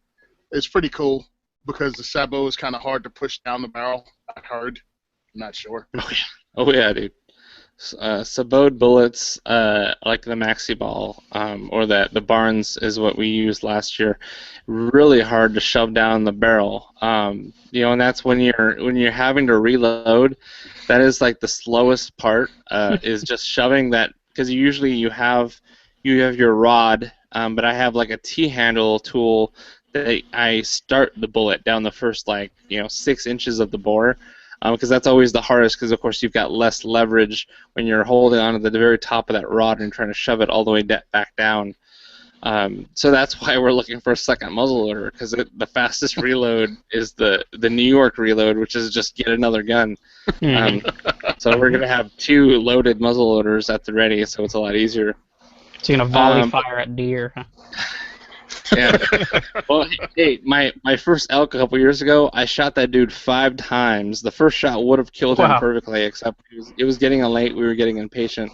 C: It's pretty cool because the sabot is kind of hard to push down the barrel. I heard. I'm not sure.
A: Oh yeah, dude. Sabot bullets, like the Maxi Ball or the Barnes is what we used last year. Really hard to shove down the barrel. And that's when you're having to reload. That is like the slowest part. Is just shoving that, because usually you have your rod, but I have like a T-handle tool that I start the bullet down the first 6 inches of the bore. Because that's always the hardest, because of course you've got less leverage when you're holding on to the very top of that rod and trying to shove it all the way back down. So that's why we're looking for a second muzzleloader, because the fastest reload is the New York reload, which is just get another gun. So we're going to have 2 loaded muzzleloaders at the ready, so it's a lot easier.
B: So you're going to volley fire at deer, huh?
A: Yeah. Well, hey, my first elk a couple years ago, I shot that dude 5 times. The first shot would have killed him perfectly, except it was getting late. We were getting impatient,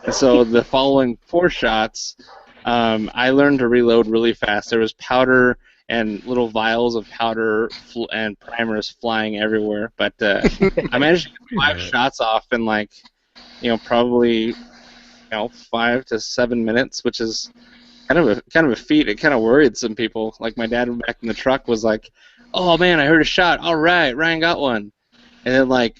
A: and so the following 4 shots, I learned to reload really fast. There was powder and little vials of powder and primers flying everywhere, but I managed to get 5 shots off in probably 5 to 7 minutes, which is kind of a feat. It kind of worried some people. Like my dad back in the truck was like, "Oh man, I heard a shot. All right, Ryan got one." And then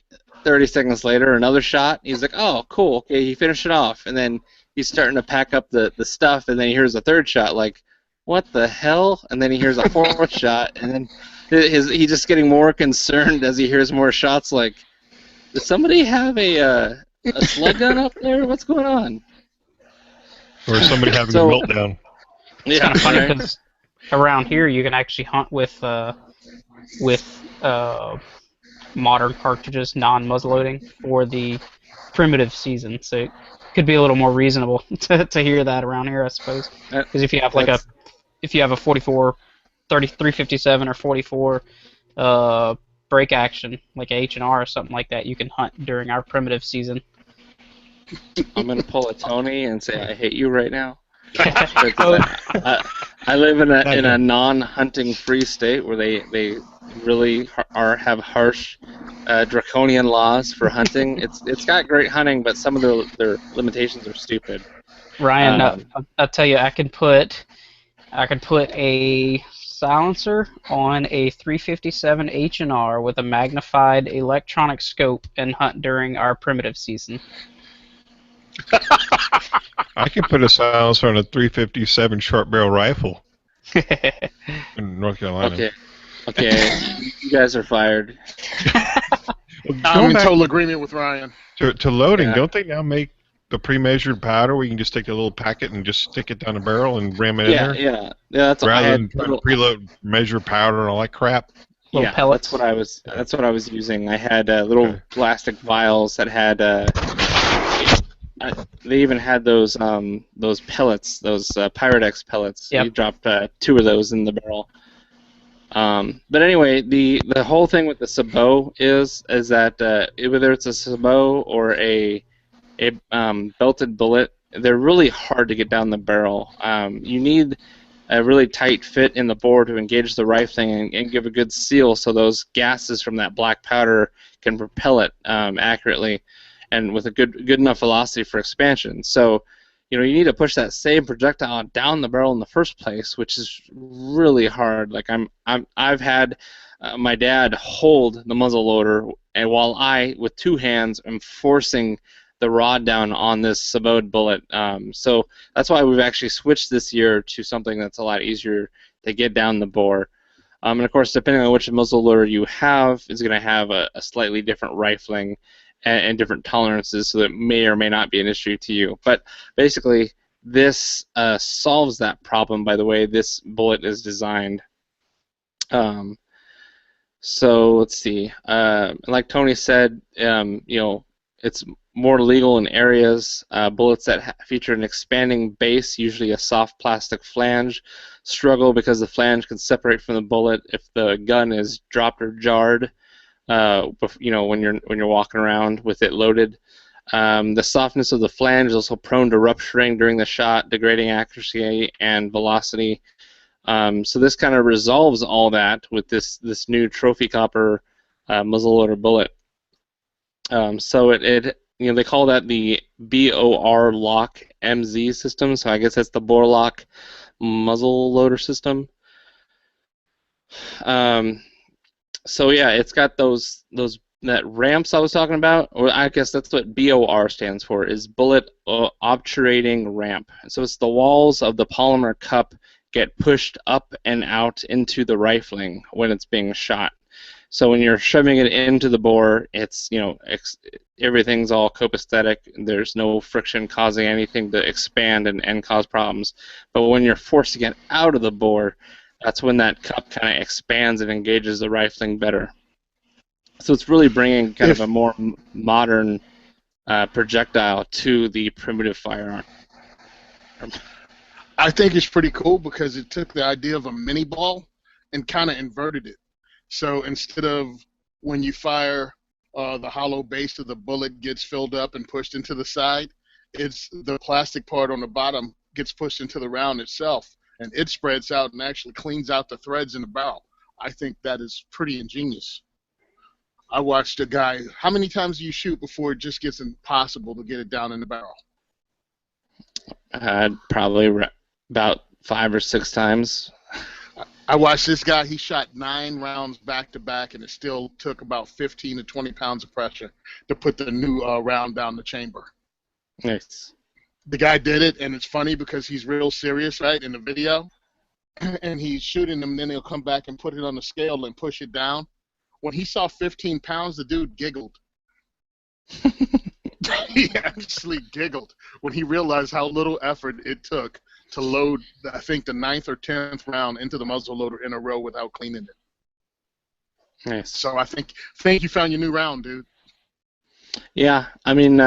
A: 30 seconds later, another shot. He's like, "Oh, cool. Okay, he finished it off." And then he's starting to pack up the stuff, and then he hears a 3rd shot. Like, what the hell? And then he hears a 4th shot, and then he's just getting more concerned as he hears more shots. Like, does somebody have a slug gun up there? What's going on?
D: Or somebody having a meltdown.
B: It's kind of funny because around here you can actually hunt with modern cartridges, non-muzzleloading, for the primitive season. So it could be a little more reasonable to hear that around here, I suppose. Because if you have a 44, 357 or 44 break action, like a H&R or something like that, you can hunt during our primitive season.
A: I'm going to pull a Tony and say I hate you right now. I live in a non-hunting free state where they really have harsh draconian laws for hunting. It's got great hunting, but some of their limitations are stupid.
B: Ryan, I'll tell you, I could put a silencer on a 357 H&R with a magnified electronic scope and hunt during our primitive season.
D: I could put a silencer on a 357 short barrel rifle in North Carolina.
A: Okay, you guys are fired.
C: I'm in total agreement with Ryan.
D: To loading, don't they now make the pre-measured powder where you can just take a little packet and just stick it down the barrel and ram it in there?
A: Yeah. That's
D: rather than trying to preload, measure powder and all that crap.
B: Little pellets.
A: That's what I was using. I had little plastic vials that had. They even had those pellets, those Pyrex pellets.
B: Yep.
A: You dropped 2 of those in the barrel. But anyway, the whole thing with the sabot is that whether it's a sabot or a belted bullet, they're really hard to get down the barrel. You need a really tight fit in the bore to engage the rifling and give a good seal so those gases from that black powder can propel it accurately and with a good enough velocity for expansion. So, you need to push that same projectile down the barrel in the first place, which is really hard. Like I've had my dad hold the muzzle loader, and while I, with two hands, am forcing the rod down on this sabot bullet. So that's why we've actually switched this year to something that's a lot easier to get down the bore. And of course, depending on which muzzle loader you have, is going to have a slightly different rifling and different tolerances, so that may or may not be an issue to you. But basically, this solves that problem by the way this bullet is designed. So let's see. Like Tony said, it's more legal in areas. Bullets that feature an expanding base, usually a soft plastic flange, struggle because the flange can separate from the bullet if the gun is dropped or jarred. When you're walking around with it loaded. The softness of the flange is also prone to rupturing during the shot, degrading accuracy and velocity. So this kind of resolves all that with this new trophy copper muzzleloader bullet. So they call that the BOR lock MZ system. So I guess that's the bore lock muzzleloader system. So yeah, it's got that ramps I was talking about, or I guess that's what BOR stands for, is bullet obturating ramp. So it's the walls of the polymer cup get pushed up and out into the rifling when it's being shot. So when you're shoving it into the bore, it's everything's all copacetic. There's no friction causing anything to expand and cause problems. But when you're forcing it out of the bore, that's when that cup kind of expands and engages the rifling better. So it's really bringing kind of a more modern projectile to the primitive firearm.
C: I think it's pretty cool because it took the idea of a mini ball and kind of inverted it. So instead of when you fire, the hollow base of the bullet gets filled up and pushed into the side, it's the plastic part on the bottom gets pushed into the round itself, and it spreads out and actually cleans out the threads in the barrel. I think that is pretty ingenious. I watched a guy, how many times do you shoot before it just gets impossible to get it down in the barrel?
A: Probably about 5 or 6 times.
C: I watched this guy, he shot 9 rounds back to back, and it still took about 15 to 20 pounds of pressure to put the new round down the chamber.
A: Nice.
C: The guy did it, and it's funny because he's real serious, right, in the video. And he's shooting them, and then he'll come back and put it on the scale and push it down. When he saw 15 pounds, the dude giggled. He actually giggled when he realized how little effort it took to load, I think, the 9th or 10th round into the muzzleloader in a row without cleaning it.
A: Nice.
C: So I think you found your new round, dude.
A: Yeah, I mean,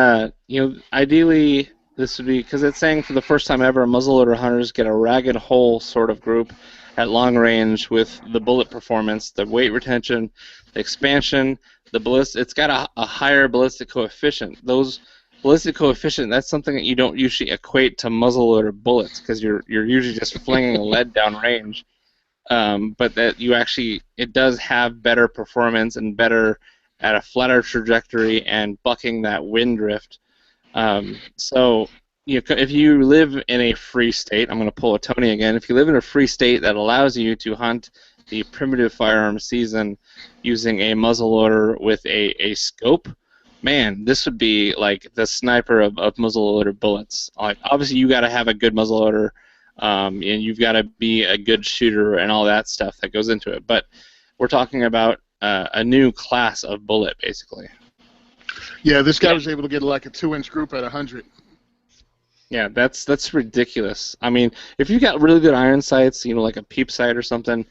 A: ideally this would be, because it's saying for the first time ever, muzzleloader hunters get a ragged hole sort of group at long range with the bullet performance, the weight retention, the expansion, the ballistic. It's got a higher ballistic coefficient. Those ballistic coefficient, that's something that you don't usually equate to muzzleloader bullets because you're usually just flinging lead down range. But that it does have better performance and better at a flatter trajectory and bucking that wind drift. So if you live in a free state, I'm going to pull a Tony again. If you live in a free state that allows you to hunt the primitive firearm season using a muzzleloader with a scope, man, this would be like the sniper of muzzleloader bullets. Like, obviously, you got to have a good muzzleloader, and you've got to be a good shooter and all that stuff that goes into it. But we're talking about a new class of bullet, basically.
C: Yeah, this guy was able to get like a 2-inch group at 100.
A: Yeah, that's ridiculous. I mean, if you got really good iron sights, like a peep sight or something,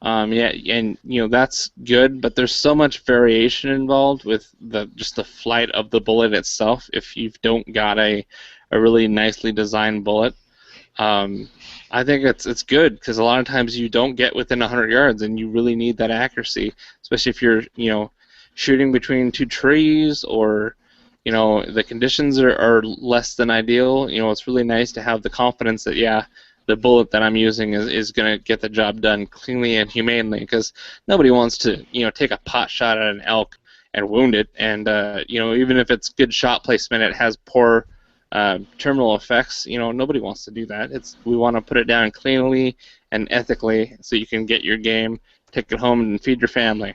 A: yeah, and that's good. But there's so much variation involved with just the flight of the bullet itself. If you don't got a really nicely designed bullet, I think it's good because a lot of times you don't get within 100 yards, and you really need that accuracy, especially if you're shooting between two trees or the conditions are less than ideal. It's really nice to have the confidence that the bullet that I'm using is going to get the job done cleanly and humanely, because nobody wants to take a pot shot at an elk and wound it, and even if it's good shot placement, it has poor terminal effects. Nobody wants to do that. We want to put it down cleanly and ethically so you can get your game, take it home, and feed your family.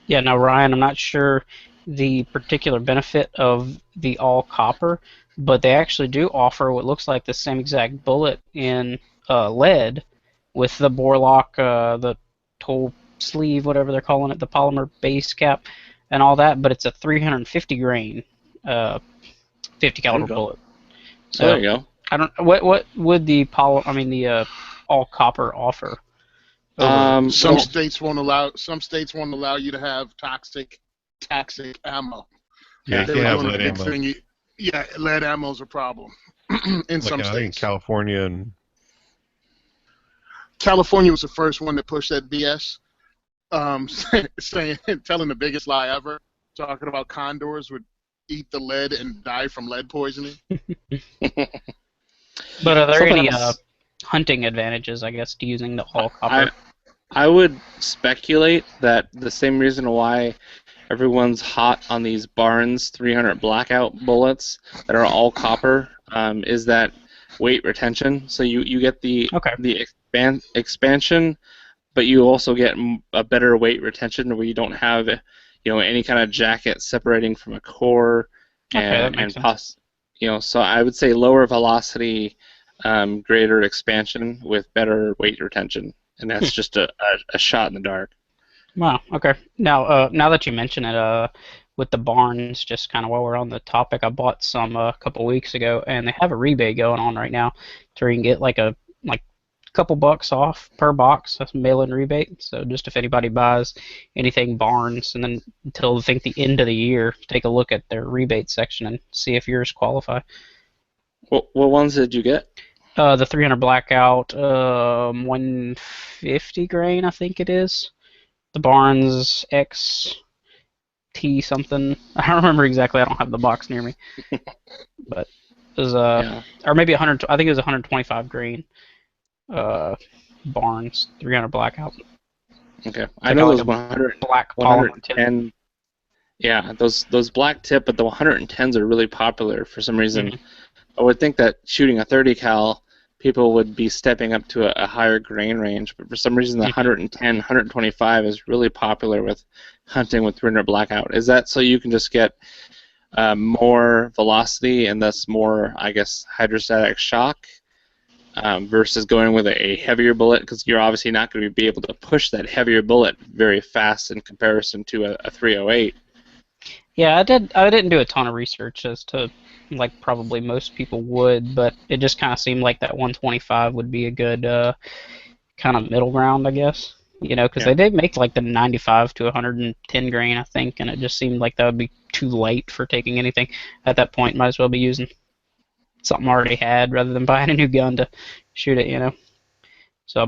B: Yeah, now Ryan, I'm not sure the particular benefit of the all copper, but they actually do offer what looks like the same exact bullet in lead with the bore lock, the toe sleeve, whatever they're calling it, the polymer base cap, and all that, but it's a 350 grain 50 caliber bullet. So
A: there you go.
B: I don't. What would the all copper offer?
C: Some states won't allow you to have toxic ammo.
D: Yeah, you can't have lead ammo.
C: Lead ammo's a problem in some states.
D: I think California
C: was the first one to push that BS, telling the biggest lie ever, talking about condors would eat the lead and die from lead poisoning.
B: But are there any hunting advantages, I guess, to using the all copper?
A: I would speculate that the same reason why everyone's hot on these Barnes 300 blackout bullets that are all copper is that weight retention. So you get the expansion, but you also get a better weight retention where you don't have any kind of jacket separating from a core, so I would say lower velocity, greater expansion with better weight retention, and that's just a shot in the dark.
B: Wow. Okay. Now that you mention it, with the Barnes, just kind of while we're on the topic, I bought some a couple weeks ago, and they have a rebate going on right now, so you can get like couple bucks off per box. That's a mail-in rebate. So just if anybody buys anything Barnes, and then until I think the end of the year, take a look at their rebate section and see if yours qualify.
A: What ones did you get?
B: The 300 blackout, 150 grain, I think it is. The Barnes XT something. I don't remember exactly. I don't have the box near me. But it was or maybe 100. I think it was 125 grain. Barnes 300 blackout.
A: Okay, I know those 100
B: black 110.
A: Yeah, those black tip, but the 110s are really popular for some reason. Mm-hmm. I would think that shooting a 30 cal, people would be stepping up to a higher grain range, but for some reason the 110, 125 is really popular with hunting with 300 blackout. Is that so you can just get more velocity and thus more, I guess, hydrostatic shock? Versus going with a heavier bullet, because you're obviously not going to be able to push that heavier bullet very fast in comparison to a 308.
B: Yeah, I didn't do a ton of research as to like probably most people would, but it just kind of seemed like that 125 would be a good kind of middle ground, I guess. Because they did make like the 95 to 110 grain, I think, and it just seemed like that would be too light for taking anything. At that point, might as well be using something I already had rather than buying a new gun to shoot it, So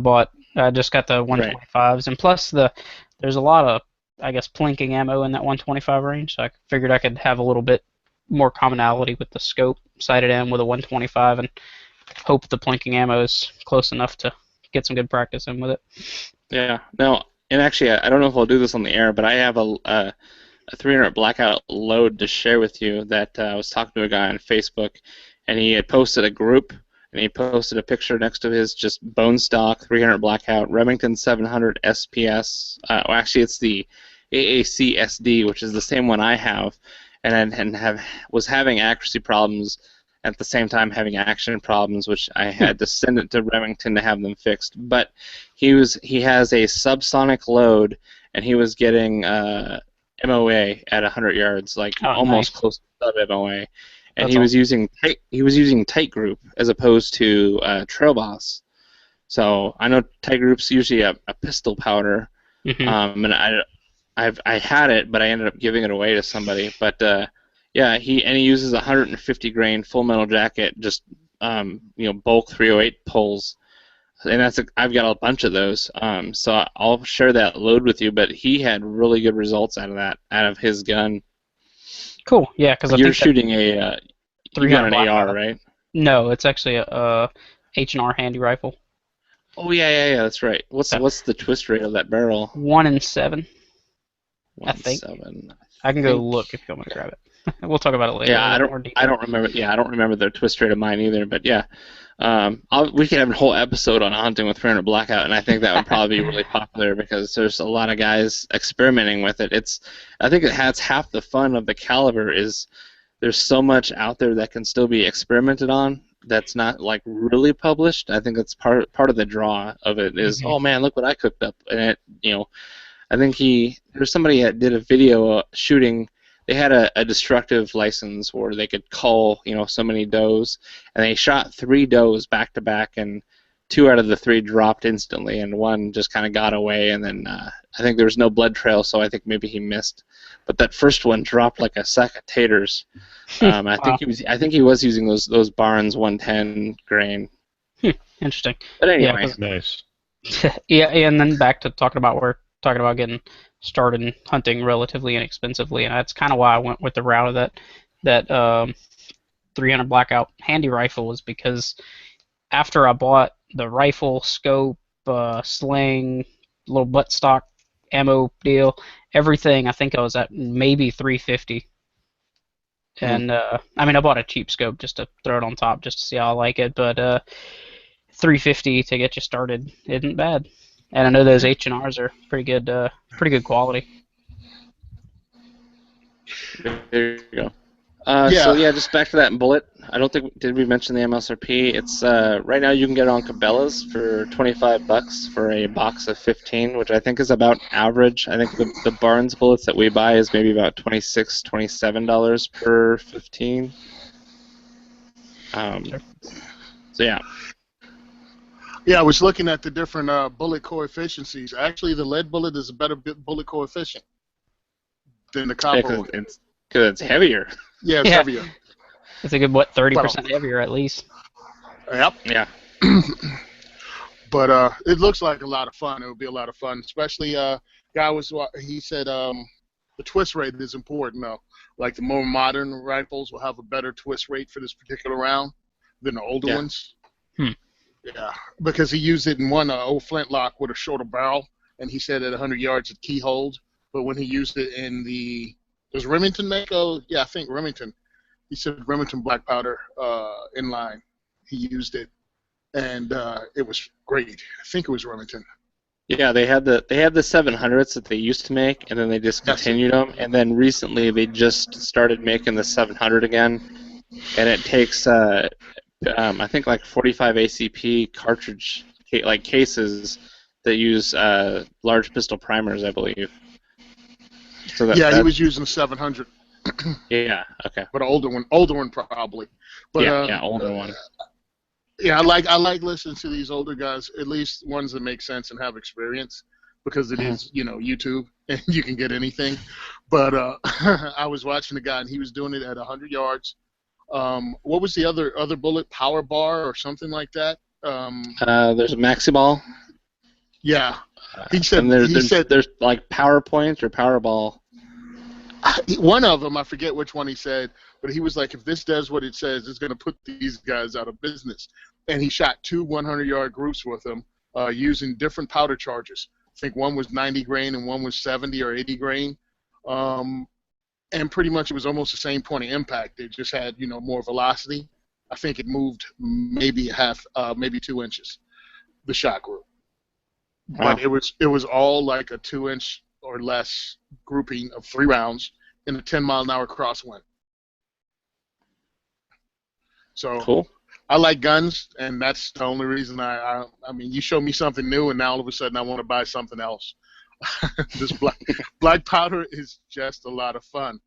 B: I just got the 125s, and plus there's a lot of, I guess, plinking ammo in that 125 range, so I figured I could have a little bit more commonality with the scope, sighted in with a 125, and hope the plinking ammo is close enough to get some good practice in with it.
A: Yeah. Now, and actually, I don't know if I'll do this on the air, but I have a 300 blackout load to share with you that I was talking to a guy on Facebook, and he had posted a group, and he posted a picture next to his just bone stock 300 blackout Remington 700 SPS. Actually, it's the AAC SD, which is the same one I have, and was having accuracy problems at the same time having action problems, which I had to send it to Remington to have them fixed. But he has a subsonic load, and he was getting MOA at 100 yards, like almost close to sub MOA. And he was using tight group as opposed to trail boss. So I know tight group's usually a pistol powder, and I had it, but I ended up giving it away to somebody. But he uses 150 grain full metal jacket, just bulk 308 pulls, and I've got a bunch of those. So I'll share that load with you. But he had really good results out of his gun.
B: Cool. Yeah, because
A: You're shooting you got an AR, right?
B: No, it's actually a H&R handy rifle.
A: Oh yeah, that's right. What's the twist rate of that barrel?
B: 1 in 7.
A: 1
B: I
A: in
B: think.
A: 7.
B: I can go look if you want me to grab it. We'll talk about it later.
A: Yeah, I don't remember. Yeah, I don't remember the twist rate of mine either. But yeah, we could have a whole episode on hunting with 300 blackout, and I think that would probably be really popular because there's a lot of guys experimenting with it. I think it has half the fun of the caliber is there's so much out there that can still be experimented on that's not like really published. I think that's part of the draw of it is, oh man, look what I cooked up, and I think there's somebody that did a video shooting. They had a destructive license where they could cull, so many does, and they shot 3 does back to back, and 2 out of the 3 dropped instantly, and 1 just kind of got away, and then I think there was no blood trail, so I think maybe he missed. But that first one dropped like a sack of taters. I think he was using those Barnes 110 grain.
B: Interesting.
A: But anyway,
D: yeah, nice.
B: Yeah, and then back to talking about getting started in hunting relatively inexpensively, and that's kind of why I went with the route of that 300 blackout handy rifle, was because after I bought the rifle, scope, sling, little buttstock ammo deal, everything, I think I was at maybe $350. And I bought a cheap scope just to throw it on top just to see how I like it, but $350 to get you started isn't bad. And I know those H&Rs are pretty good quality.
A: There you go. So yeah, just back to that bullet. I don't think did we mention the MSRP? It's right now you can get it on Cabela's for $25 for a box of 15, which I think is about average. I think the Barnes bullets that we buy is maybe about $26, $27 per 15. So yeah.
C: Yeah, I was looking at the different bullet coefficiencies. Actually, the lead bullet is a better bullet coefficient than the copper one.
A: Because it's heavier.
C: Yeah, it's heavier.
B: It's a good, 30% heavier at least.
C: Yep.
A: Yeah.
C: But it looks like a lot of fun. It would be a lot of fun, especially he said the twist rate is important though. Like the more modern rifles will have a better twist rate for this particular round than the older ones. Yeah, because he used it in one old flintlock with a shorter barrel, and he said at 100 yards it keyholed. But when he used it in does Remington make yeah, I think Remington. He said Remington black powder inline. He used it, and it was great. I think it was Remington.
A: Yeah, they had the 700s that they used to make, and then they discontinued them, and then recently they just started making the 700 again, and it takes I think like 45 ACP cartridge cases that use large pistol primers, I believe. So
C: he was using 700.
A: Yeah. Okay.
C: But an older one probably. But,
A: older one.
C: Yeah, I like listening to these older guys, at least ones that make sense and have experience, because it is YouTube and you can get anything. But I was watching a guy and he was doing it at 100 yards. What was the other bullet? Power bar or something like that?
A: There's a Maxi-Ball.
C: Yeah. He said
A: there's like PowerPoint or Powerball.
C: One of them, I forget which one he said, but he was like, if this does what it says, it's going to put these guys out of business. And he shot 2 100-yard groups with them using different powder charges. I think one was 90 grain and one was 70 or 80 grain. And pretty much it was almost the same point of impact. It just had, more velocity. I think it moved maybe maybe 2 inches, the shot group.
A: Wow.
C: But it was all like a 2-inch or less grouping of 3 rounds in a 10-mile-an-hour crosswind. So
A: cool.
C: I like guns, and that's the only reason I mean, you show me something new, and now all of a sudden I want to buy something else. This black powder is just a lot of fun.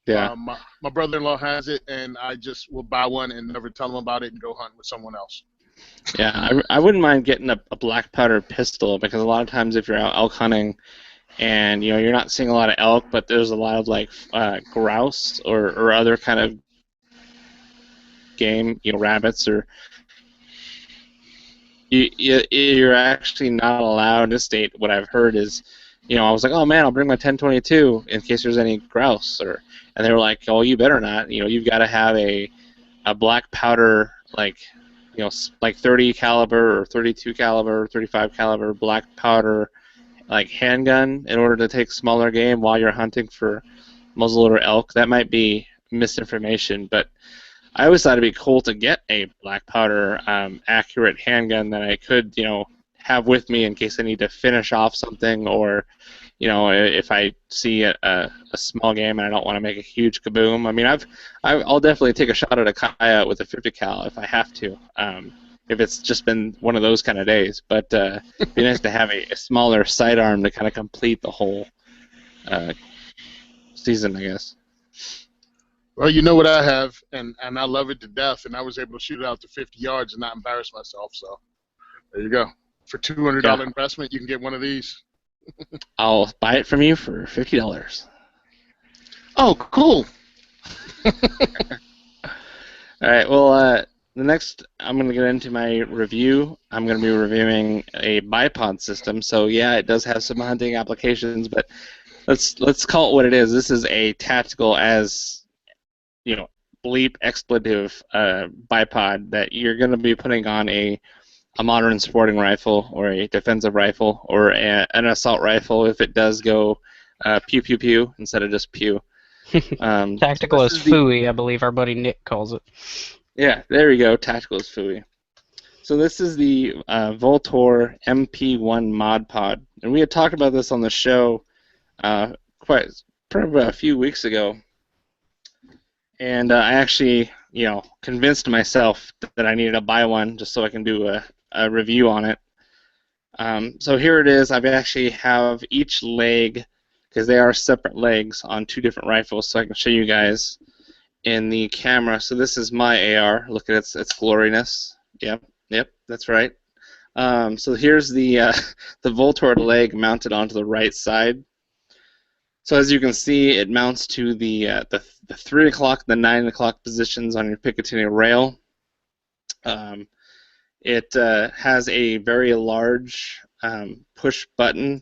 A: Yeah.
C: My brother-in-law has it, and I just will buy one and never tell him about it and go hunt with someone else.
A: Yeah, I wouldn't mind getting a black powder pistol, because a lot of times if you're out elk hunting and you're not seeing a lot of elk, but there's a lot of like grouse or other kind of game, rabbits, or you're actually not allowed in this state. What I've heard is, I was like, oh man, I'll bring my 1022 in case there's any grouse, and they were like, oh, you better not. You've got to have a black powder, like 30 caliber or 32 caliber or 35 caliber black powder, like handgun, in order to take smaller game while you're hunting for muzzleloader elk. That might be misinformation, but I always thought it'd be cool to get a black powder accurate handgun that I could, have with me in case I need to finish off something, or, if I see a small game and I don't want to make a huge kaboom. I mean, I'll definitely take a shot at a coyote with a 50 cal if I have to, if it's just been one of those kind of days. But it'd be nice to have a smaller sidearm to kind of complete the whole season, I guess.
C: Well, you know what I have, and I love it to death, and I was able to shoot it out to 50 yards and not embarrass myself, so there you go. For $200 investment, you can get one of these.
A: I'll buy it from you for $50.
C: Oh, cool.
A: All right, well, the next, I'm going to get into my review. I'm going to be reviewing a bipod system, so yeah, it does have some hunting applications, but let's call it what it is. This is a tactical bleep expletive bipod that you're going to be putting on a modern sporting rifle or a defensive rifle or an assault rifle if it does go pew pew pew instead of just pew.
B: Tactical is fooey, I believe our buddy Nick calls it.
A: Yeah, there you go. Tactical is fooey. So this is the Voltor MP1 Mod Pod, and we had talked about this on the show probably about a few weeks ago. And I actually, convinced myself that I needed to buy one just so I can do a review on it. So here it is. I actually have each leg, because they are separate legs on two different rifles, so I can show you guys in the camera. So this is my AR. Look at its gloriness. Yep, that's right. So here's the Voltor leg mounted onto the right side. So as you can see, it mounts to the 3 o'clock, the 9 o'clock positions on your Picatinny rail. It has a very large push button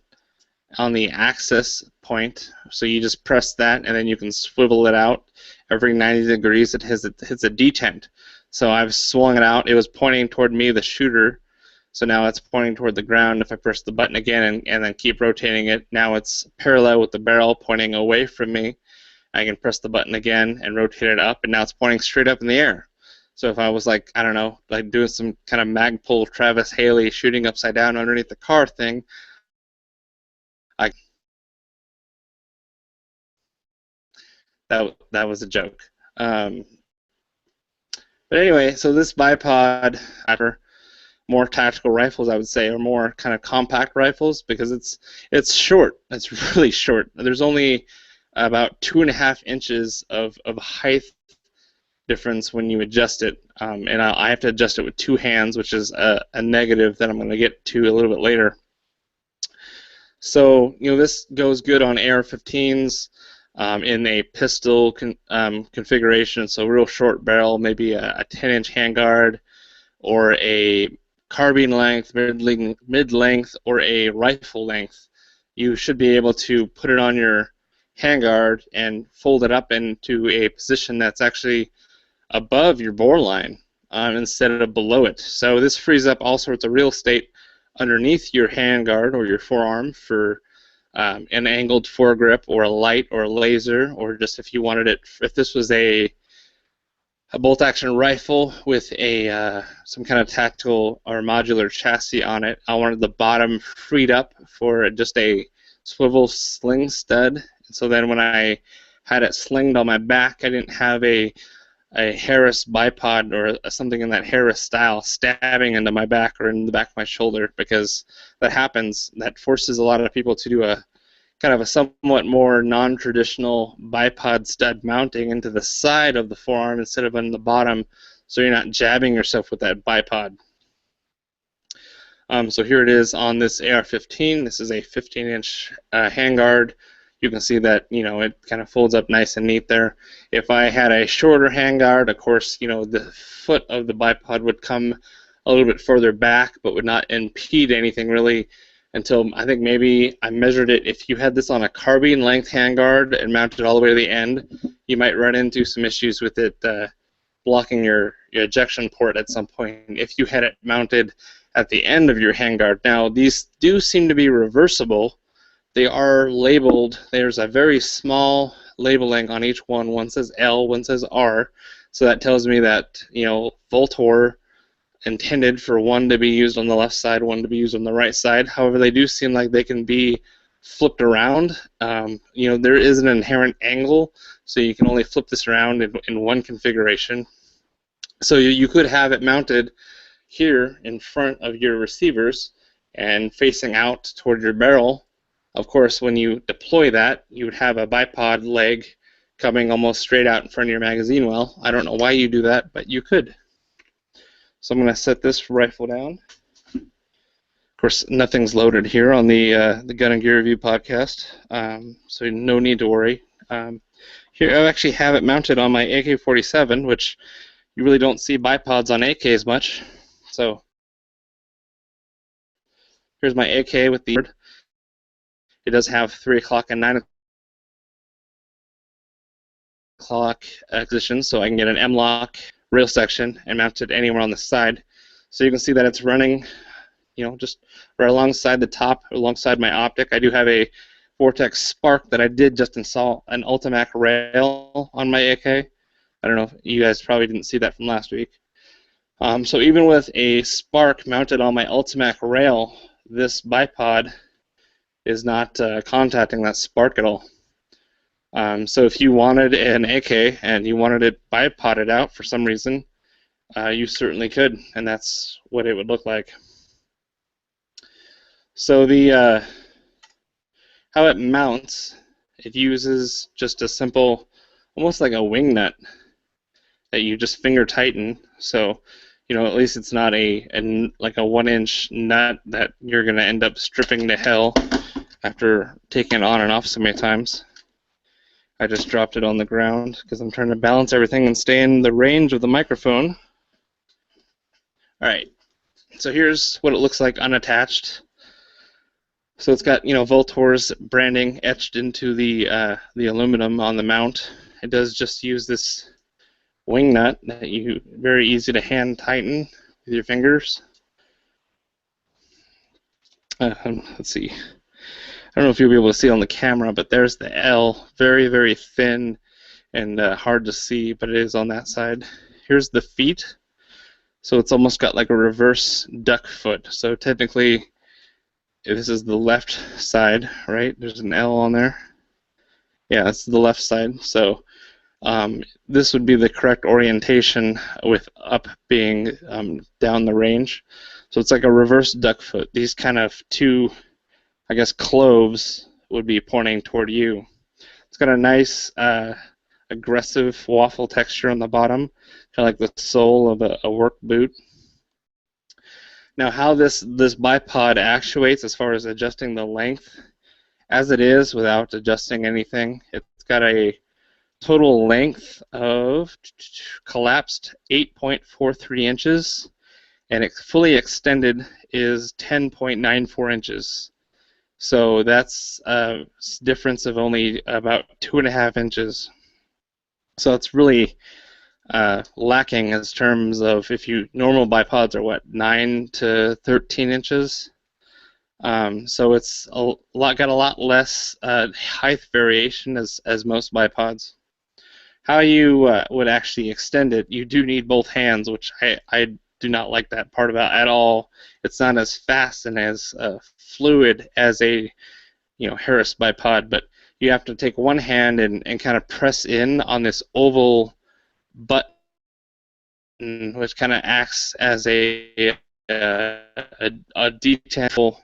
A: on the axis point, so you just press that, and then you can swivel it out every 90 degrees. It hits a detent. So I've swung it out. It was pointing toward me, the shooter. So now it's pointing toward the ground. If I press the button again and then keep rotating it, now it's parallel with the barrel pointing away from me. I can press the button again and rotate it up, and now it's pointing straight up in the air. So if I was like, I don't know, like doing some kind of Magpul Travis Haley shooting upside down underneath the car thing, that was a joke. But anyway, so this bipod, after more tactical rifles, I would say, or more kind of compact rifles, because it's short. It's really short. There's only about 2.5 inches of height difference when you adjust it, and I have to adjust it with two hands, which is a negative that I'm going to get to a little bit later. So this goes good on AR-15s in a pistol configuration. So real short barrel, maybe a 10-inch handguard, or a carbine length, mid-length, or a rifle length. You should be able to put it on your handguard and fold it up into a position that's actually above your bore line instead of below it. So this frees up all sorts of real estate underneath your handguard or your forearm for an angled foregrip or a light or a laser, or just if you wanted it, if this was a bolt-action rifle with a some kind of tactical or modular chassis on it, I wanted the bottom freed up for just a swivel sling stud. So then when I had it slinged on my back, I didn't have a Harris bipod or something in that Harris style stabbing into my back or in the back of my shoulder, because that happens. That forces a lot of people to do a kind of a somewhat more non-traditional bipod stud mounting into the side of the forearm instead of on the bottom, so you're not jabbing yourself with that bipod. So here it is on this AR-15. This is a 15-inch handguard. you can see that, it kind of folds up nice and neat there. If I had a shorter handguard, of course, the foot of the bipod would come a little bit further back, but would not impede anything really until I think maybe I measured it. If you had this on a carbine length handguard and mounted all the way to the end, you might run into some issues with it blocking your ejection port at some point if you had it mounted at the end of your handguard. Now, these do seem to be reversible. They are labeled. There's a very small labeling on each one. One says L, one says R. So that tells me that, Voltor intended for one to be used on the left side, one to be used on the right side. However, they do seem like they can be flipped around. There is an inherent angle, so you can only flip this around in one configuration. So you could have it mounted here in front of your receivers and facing out toward your barrel. Of course, when you deploy that, you would have a bipod leg coming almost straight out in front of your magazine well. I don't know why you do that, but you could. So I'm going to set this rifle down. Of course, nothing's loaded here on the Gun and Gear Review podcast, so no need to worry. Here I actually have it mounted on my AK-47, which you really don't see bipods on AKs much. So here's my AK with the... It does have 3 o'clock and 9 o'clock positions, so I can get an M-lock rail section and mount it anywhere on the side. So you can see that it's running, just right alongside the top, alongside my optic. I do have a Vortex Spark that I did just install an Ultimac rail on my AK. I don't know if you guys probably didn't see that from last week. So even with a Spark mounted on my Ultimac rail, this bipod is not contacting that Spark at all. So if you wanted an AK and you wanted it bipoded out for some reason, you certainly could, and that's what it would look like. So the how it mounts, it uses just a simple, almost like a wing nut that you just finger tighten. So at least it's not like a 1-inch nut that you're going to end up stripping to hell after taking it on and off so many times. I just dropped it on the ground because I'm trying to balance everything and stay in the range of the microphone. Alright, so here's what it looks like unattached. So it's got, Voltor's branding etched into the aluminum on the mount. It does just use this wing nut that you very easy to hand tighten with your fingers. Let's see. I don't know if you'll be able to see it on the camera, but there's the L, very, very thin and hard to see, but it is on that side. Here's the feet. So it's almost got like a reverse duck foot. So technically, this is the left side, right? There's an L on there. Yeah, that's the left side. So this would be the correct orientation with up being down the range. So it's like a reverse duck foot. These kind of two, I guess, cloves would be pointing toward you. It's got a nice aggressive waffle texture on the bottom, kind of like the sole of a work boot. Now, how this bipod actuates as far as adjusting the length, as it is without adjusting anything, it's got a total length of collapsed 8.43 inches, and it fully extended is 10.94 inches. So that's a difference of only about 2.5 inches. So it's really lacking in terms of normal bipods are what, 9 to 13 inches. So it's got a lot less height variation as most bipods. How you would actually extend it, you do need both hands, which I do not like that part about at all. It's not as fast and as fluid as a Harris bipod, but you have to take one hand and kind of press in on this oval button, which kind of acts as a detent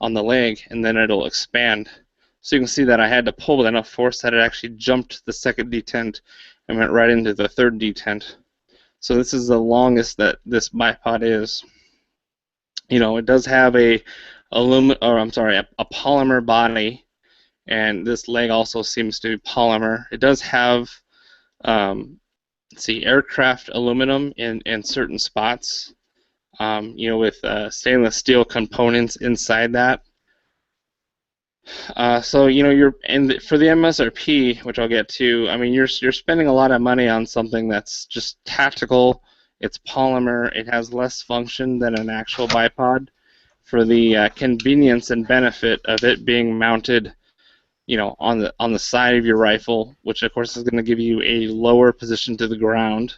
A: on the leg, and then it'll expand. So you can see that I had to pull with enough force that it actually jumped the second detent and went right into the third detent. So this is the longest that this bipod is. It does have a polymer body, and this leg also seems to be polymer. It does have, let's see, aircraft aluminum in certain spots, with stainless steel components inside that. So for the MSRP, which I'll get to, I mean, you're spending a lot of money on something that's just tactical. It's polymer. It has less function than an actual bipod. For the convenience and benefit of it being mounted, on the side of your rifle, which of course is going to give you a lower position to the ground.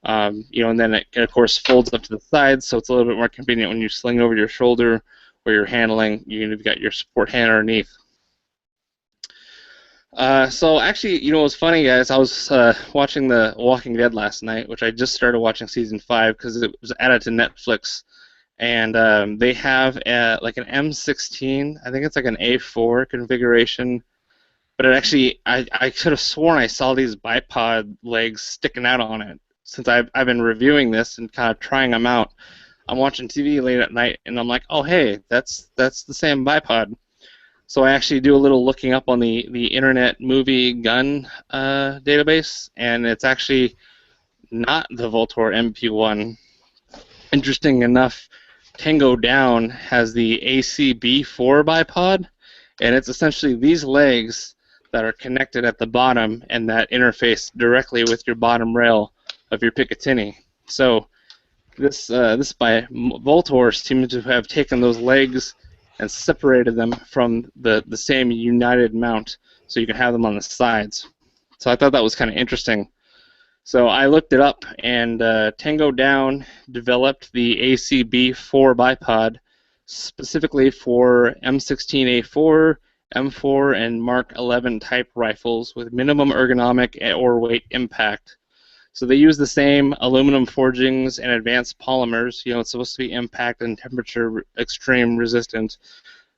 A: And then it of course folds up to the sides, so it's a little bit more convenient when you sling over your shoulder or you're handling. You've got your support hand underneath. So actually, it was funny, guys. I was watching The Walking Dead last night, which I just started watching season 5 because it was added to Netflix, and they have like an M16. I think it's like an A4 configuration, but it actually, I could have sworn I saw these bipod legs sticking out on it. Since I've been reviewing this and kind of trying them out, I'm watching TV late at night, and I'm like, oh hey, that's the same bipod. So I actually do a little looking up on the Internet Movie Gun database, and it's actually not the Voltor MP1. Interesting enough, Tango Down has the ACB4 bipod, and it's essentially these legs that are connected at the bottom and that interface directly with your bottom rail of your Picatinny. So this by Voltor seems to have taken those legs and separated them from the same united mount, so you can have them on the sides. So I thought that was kind of interesting. So I looked it up, and Tango Down developed the ACB4 bipod specifically for M16A4, M4, and Mark 11 type rifles with minimum ergonomic or weight impact. So they use the same aluminum forgings and advanced polymers. It's supposed to be impact and temperature extreme resistant.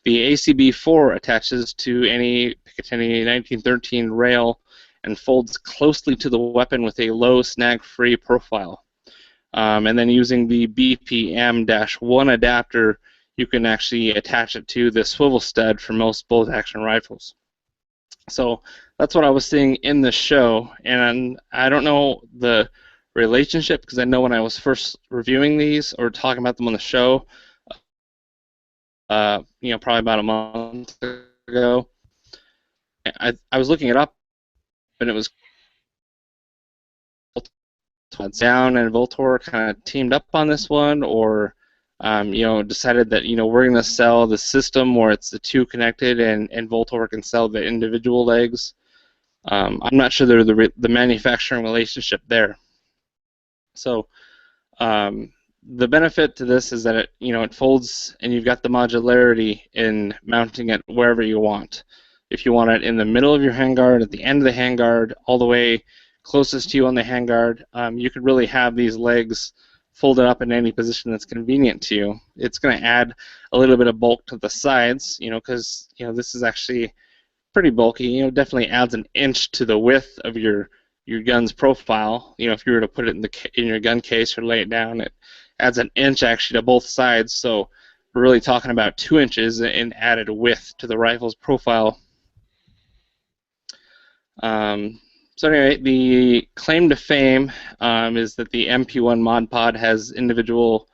A: The ACB4 attaches to any Picatinny 1913 rail and folds closely to the weapon with a low snag-free profile. And then using the BPM-1 adapter, you can actually attach it to the swivel stud for most bolt-action rifles. So that's what I was seeing in the show, and I don't know the relationship, because I know when I was first reviewing these or talking about them on the show, probably about a month ago, I was looking it up, and it was Down and Voltor kind of teamed up on this one, or decided that we're going to sell the system where it's the two connected, and Voltor can sell the individual legs. I'm not sure there's the manufacturing relationship there. So the benefit to this is that it folds, and you've got the modularity in mounting it wherever you want. If you want it in the middle of your handguard, at the end of the handguard, all the way closest to you on the handguard, you could really have these legs folded up in any position that's convenient to you. It's going to add a little bit of bulk to the sides, because this is actually pretty bulky. Definitely adds an inch to the width of your gun's profile. If you were to put it in your gun case or lay it down, it adds an inch actually to both sides. So we're really talking about 2 inches in added width to the rifle's profile. So anyway, the claim to fame is that the MP1 Mod Pod has individual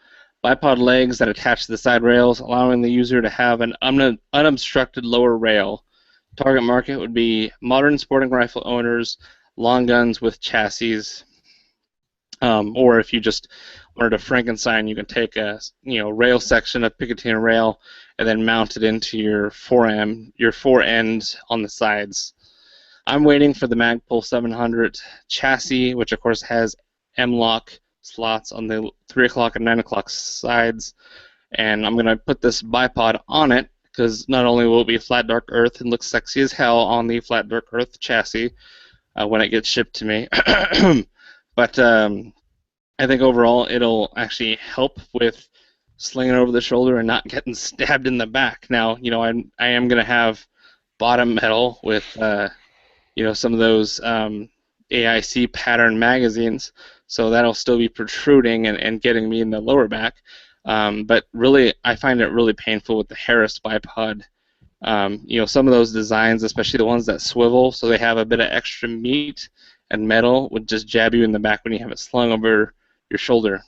A: bipod legs that attach to the side rails, allowing the user to have an unobstructed lower rail. Target market would be modern sporting rifle owners, long guns with chassis, or if you just wanted a Frankenstein, you can take a rail section of Picatinny rail and then mount it into your fore end on the sides. I'm waiting for the Magpul 700 chassis, which of course has M-lock slots on the 3 o'clock and 9 o'clock sides, and I'm going to put this bipod on it, because not only will it be flat dark earth and look sexy as hell on the flat dark earth chassis when it gets shipped to me, but I think overall it'll actually help with slinging over the shoulder and not getting stabbed in the back. Now, I am going to have bottom metal with some of those AIC pattern magazines, so that'll still be protruding and getting me in the lower back. But really, I find it really painful with the Harris bipod Some of those designs, especially the ones that swivel, so they have a bit of extra meat and metal, would just jab you in the back when you have it slung over your shoulder.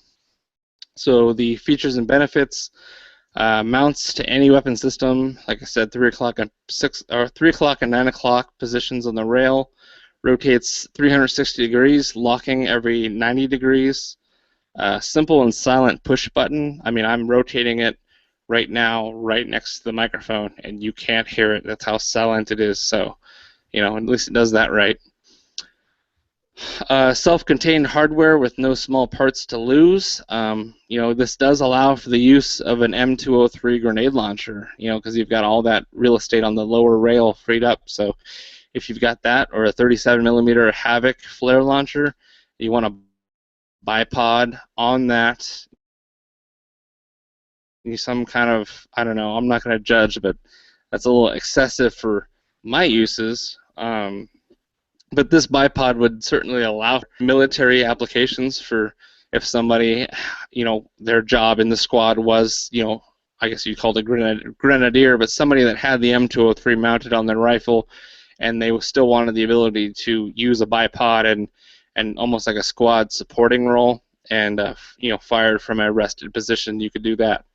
A: So the features and benefits: mounts to any weapon system. Like I said, 3 o'clock and 9 o'clock positions on the rail. Rotates 360 degrees, locking every 90 degrees. Simple and silent push button. I mean, I'm rotating it right now, right next to the microphone, and you can't hear it. That's how silent it is. So, at least it does that right. Self-contained hardware with no small parts to lose. This does allow for the use of an M203 grenade launcher, because you've got all that real estate on the lower rail freed up. So if you've got that, or a 37mm Havoc flare launcher, you want a bipod on that. Some kind of, I don't know, I'm not going to judge, but that's a little excessive for my uses. But this bipod would certainly allow military applications for if somebody, their job in the squad was, I guess you'd call it a grenadier, but somebody that had the M203 mounted on their rifle, and they still wanted the ability to use a bipod and almost like a squad supporting role, and fired from a rested position, you could do that.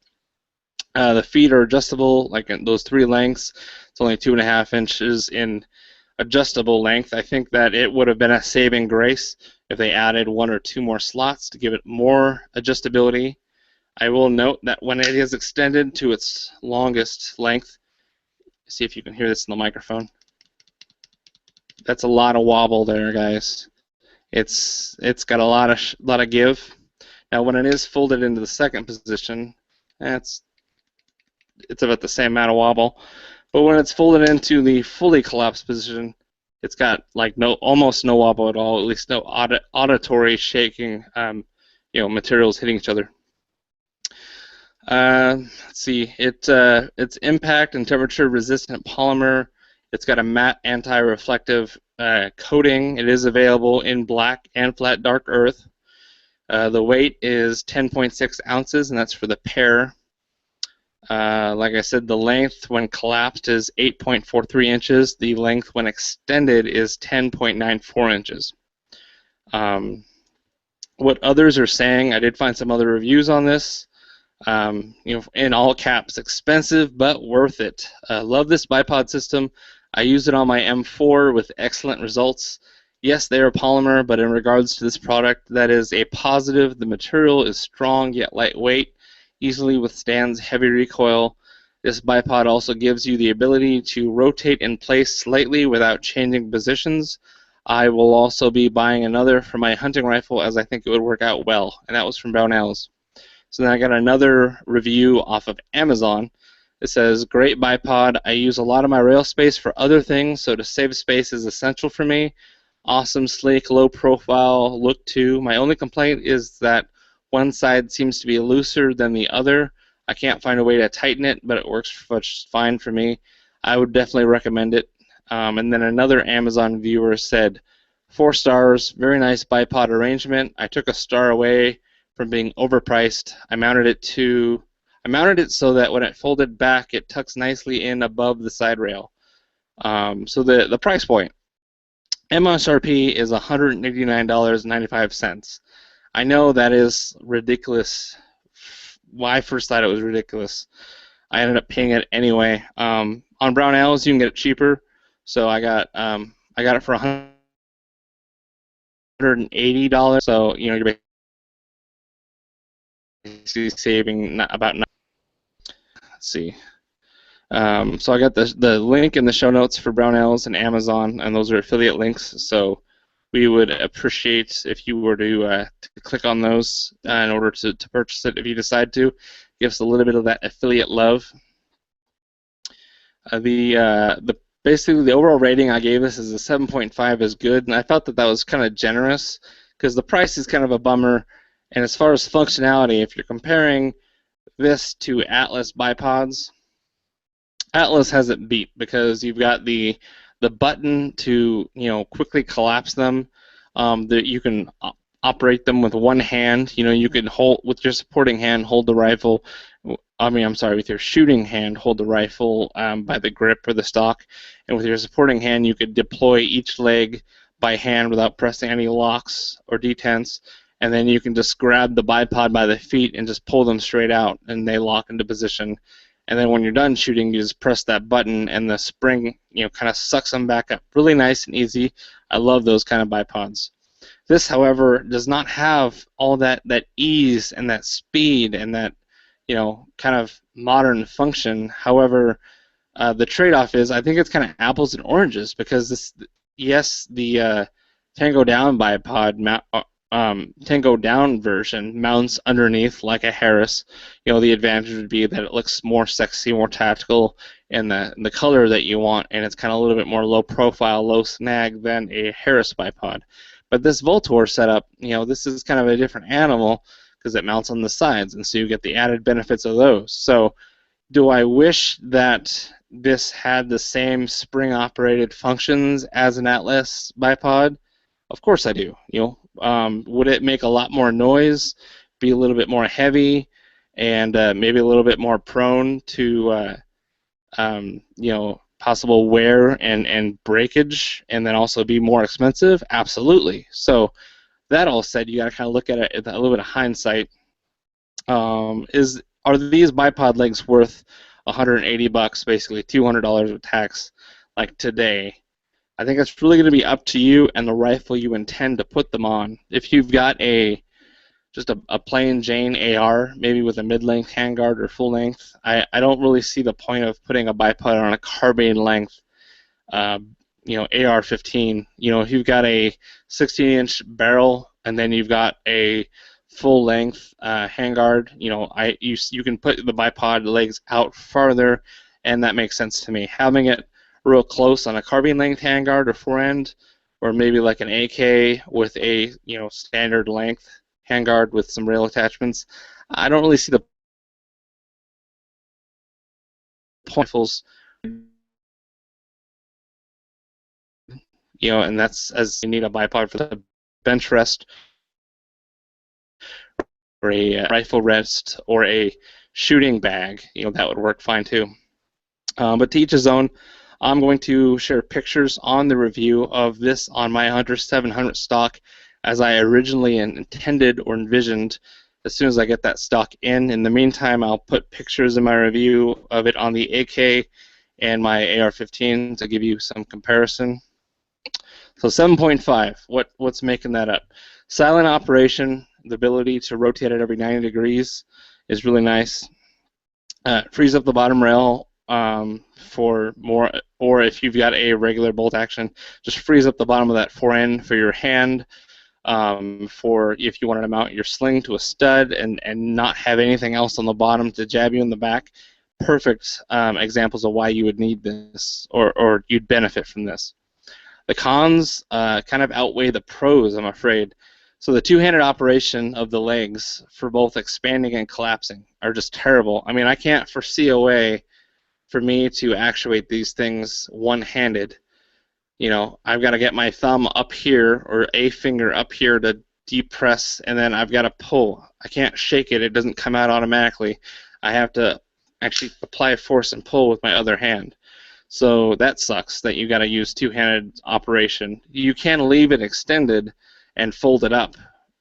A: The feet are adjustable, like in those 3 lengths. It's only 2.5 inches in adjustable length. I think that it would have been a saving grace if they added 1 or 2 more slots to give it more adjustability. I will note that when it is extended to its longest length, see if you can hear this in the microphone. That's a lot of wobble there, guys. It's got a lot of give. Now, when it is folded into the second position, it's about the same amount of wobble. But when it's folded into the fully collapsed position, it's got like almost no wobble at all. At least no auditory shaking. Materials hitting each other. Let's see. It's impact and temperature resistant polymer. It's got a matte anti-reflective coating. It is available in black and flat dark earth. The weight is 10.6 ounces, and that's for the pair. Like I said, the length when collapsed is 8.43 inches. The length when extended is 10.94 inches. What others are saying, I did find some other reviews on this. In all caps, expensive but worth it. Love this bipod system. I use it on my M4 with excellent results. Yes, they are polymer, but in regards to this product, that is a positive. The material is strong yet lightweight, easily withstands heavy recoil. This bipod also gives you the ability to rotate in place slightly without changing positions. I will also be buying another for my hunting rifle, as I think it would work out well, and that was from Brownells. So then I got another review off of Amazon. It says, great bipod. I use a lot of my rail space for other things, so to save space is essential for me. Awesome, sleek, low profile look too. My only complaint is that one side seems to be looser than the other. I can't find a way to tighten it, but it works just fine for me. I would definitely recommend it. And then another Amazon viewer said, 4 stars, very nice bipod arrangement. I took a star away from being overpriced. I mounted it so that when it folded back, it tucks nicely in above the side rail. So the price point, MSRP is $189.95. I know that is ridiculous. Well, I first thought it was ridiculous. I ended up paying it anyway. On Brownells, you can get it cheaper. So I got it for $180. So you're basically saving about. Let's see. So I got the link in the show notes for Brownells and Amazon, and those are affiliate links. So we would appreciate if you were to click on those in order to purchase it if you decide to. Give us a little bit of that affiliate love. Basically the overall rating I gave this is a 7.5 is good, and I felt that was kind of generous because the price is kind of a bummer. And as far as functionality, if you're comparing this to Atlas bipods, Atlas has it beat because you've got the button to quickly collapse them. That you can operate them with one hand. You can hold with your supporting hand, hold the rifle I'm sorry, with your shooting hand, hold the rifle by the grip or the stock, and with your supporting hand, you could deploy each leg by hand without pressing any locks or detents, and then you can just grab the bipod by the feet and just pull them straight out, and they lock into position. And then when you're done shooting, you just press that button, and the spring, kind of sucks them back up. Really nice and easy. I love those kind of bipods. This, however, does not have all that ease and that speed and that kind of modern function. However, the trade-off is I think it's kind of apples and oranges, because the Tango Down bipod, Tango Down version mounts underneath like a Harris. The advantage would be that it looks more sexy, more tactical, and the color that you want, and it's kind of a little bit more low profile, low snag than a Harris bipod. But this Voltor setup, this is kind of a different animal, because it mounts on the sides, and so you get the added benefits of those. So do I wish that this had the same spring-operated functions as an Atlas bipod? Of course I do. Would it make a lot more noise, be a little bit more heavy, and maybe a little bit more prone to possible wear and breakage, and then also be more expensive? Absolutely. So that all said, you got to kind of look at it with a little bit of hindsight. Are these bipod legs worth $180, basically $200 with tax, like today? I think it's really going to be up to you and the rifle you intend to put them on. If you've got just a plain Jane AR, maybe with a mid-length handguard or full length, I don't really see the point of putting a bipod on a carbine length AR-15. If you've got a 16-inch barrel and then you've got a full-length handguard, you can put the bipod legs out farther, and that makes sense to me. Having it real close on a carbine-length handguard or forend, or maybe like an AK with a standard length handguard with some rail attachments, I don't really see the points. And that's as you need a bipod for the bench rest, or a rifle rest, or a shooting bag. That would work fine too. But to each his own. I'm going to share pictures on the review of this on my Hunter 700 stock, as I originally intended or envisioned, as soon as I get that stock in. In the meantime, I'll put pictures in my review of it on the AK and my AR-15 to give you some comparison. So 7.5, what's making that up? Silent operation, the ability to rotate it every 90 degrees is really nice. Frees up the bottom rail for more, or if you've got a regular bolt action, just frees up the bottom of that forend for your hand, for if you wanted to mount your sling to a stud and not have anything else on the bottom to jab you in the back. Perfect examples of why you would need this, or you'd benefit from this. The cons kind of outweigh the pros, I'm afraid. So the two-handed operation of the legs for both expanding and collapsing are just terrible. I mean, I can't foresee a way for me to actuate these things one-handed. I've got to get my thumb up here, or a finger up here, to depress, and then I've got to pull. I can't shake it. It doesn't come out automatically. I have to actually apply force and pull with my other hand. So that sucks that you got to use two-handed operation. You can leave it extended and fold it up,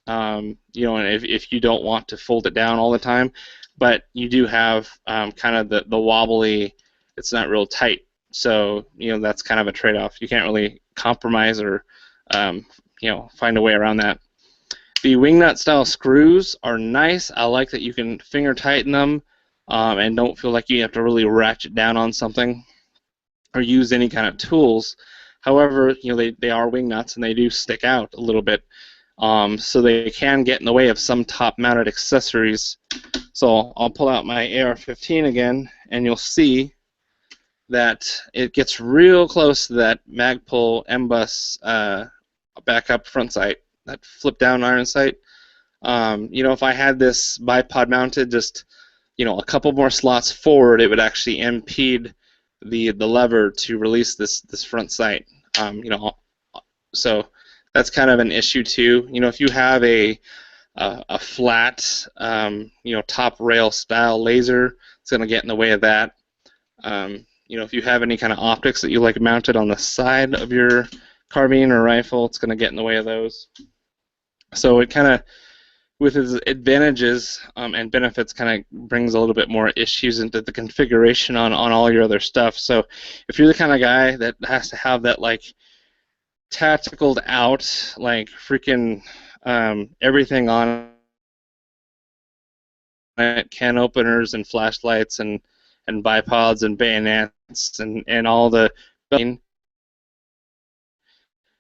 A: and if you don't want to fold it down all the time, but you do have kind of the wobbly, it's not real tight. So, that's kind of a trade-off. You can't really compromise or, find a way around that. The wingnut style screws are nice. I like that you can finger tighten them and don't feel like you have to really ratchet down on something or use any kind of tools. However, they are wingnuts and they do stick out a little bit. So they can get in the way of some top-mounted accessories. So I'll pull out my AR-15 again, and you'll see that it gets real close to that Magpul M-Bus backup front sight, that flip-down iron sight. If I had this bipod mounted just, a couple more slots forward, it would actually impede the lever to release this front sight. So that's kind of an issue too. If you have a a flat, top rail style laser. It's going to get in the way of that. If you have any kind of optics that you like mounted on the side of your carbine or rifle, it's going to get in the way of those. So it kind of, with its advantages and benefits, kind of brings a little bit more issues into the configuration on all your other stuff. So if you're the kind of guy that has to have that like tacticaled out, like freaking everything on it, can openers and flashlights and bipods and bayonets and all the,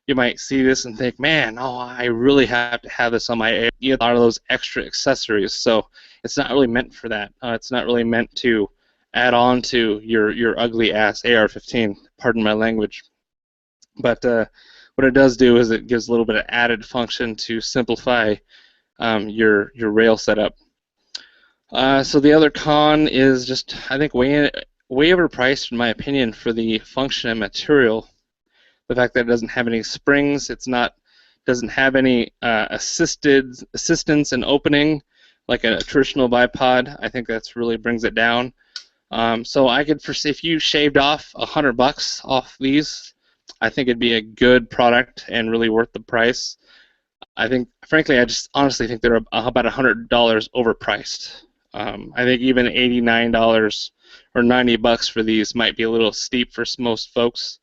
A: you might see this and think, man, I really have to have this on my AR. You have a lot of those extra accessories, so it's not really meant for that. It's not really meant to add on to your ugly ass AR-15. Pardon my language. But what it does do is it gives a little bit of added function to simplify your rail setup. So the other con is just, I think, way overpriced in my opinion for the function and material. The fact that it doesn't have any springs, doesn't have any assistance in opening like a traditional bipod. I think that's really brings it down. So I could foresee if you shaved off $100 off these, I think it'd be a good product and really worth the price. I think, frankly, I just honestly think they're about $100 overpriced. I think even $89 or $90 for these might be a little steep for most folks.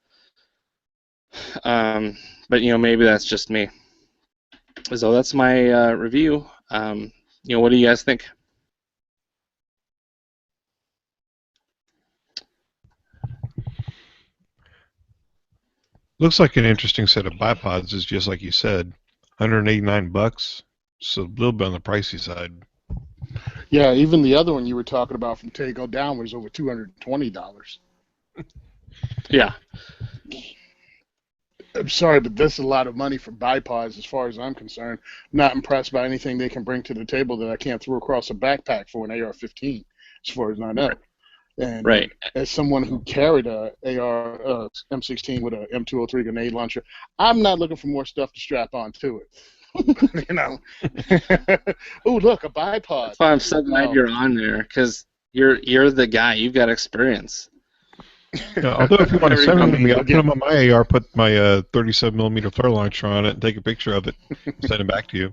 A: But maybe that's just me. So that's my review. What do you guys think?
D: Looks like an interesting set of bipods. Is just like you said, $189. So a little bit on the pricey side.
C: Yeah, even the other one you were talking about from Tego down was over $220.
A: Yeah.
C: I'm sorry, but this is a lot of money for bipods as far as I'm concerned. I'm not impressed by anything they can bring to the table that I can't throw across a backpack for an AR-15, as far as I know. And
A: right.
C: As someone who carried a AR M16 with a M203 grenade launcher, I'm not looking for more stuff to strap on to it. Oh, look, a bipod.
A: That's why I'm so glad you're on there, because you're the guy. You've got experience.
D: Although if you want to send them to me, I'll put them on my AR, put my 37mm flare launcher on it, and take a picture of it, and send it back to you.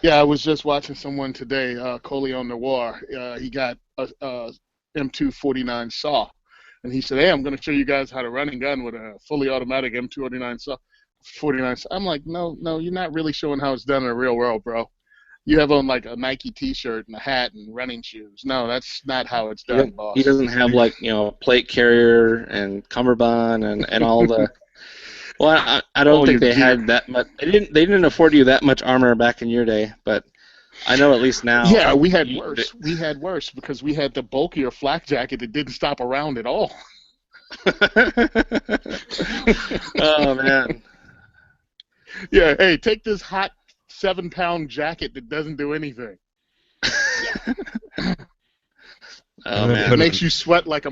C: Yeah, I was just watching someone today, Coleon Noir. He got a M249 saw, and he said, "Hey, I'm going to show you guys how to run and gun with a fully automatic M249 saw." 49. I'm like, no, you're not really showing how it's done in the real world, bro. You have on like a Nike T-shirt and a hat and running shoes. No, that's not how it's done, boss.
A: He doesn't have like plate carrier and cummerbund and all the. Well, I don't think they had that much. They didn't afford you that much armor back in your day, but I know at least now.
C: Yeah, we had worse. We had worse because we had the bulkier flak jacket that didn't stop around at all.
A: Oh man.
C: Yeah, hey, take this hot 7-pound jacket that doesn't do anything.
A: Oh man.
C: It makes you sweat like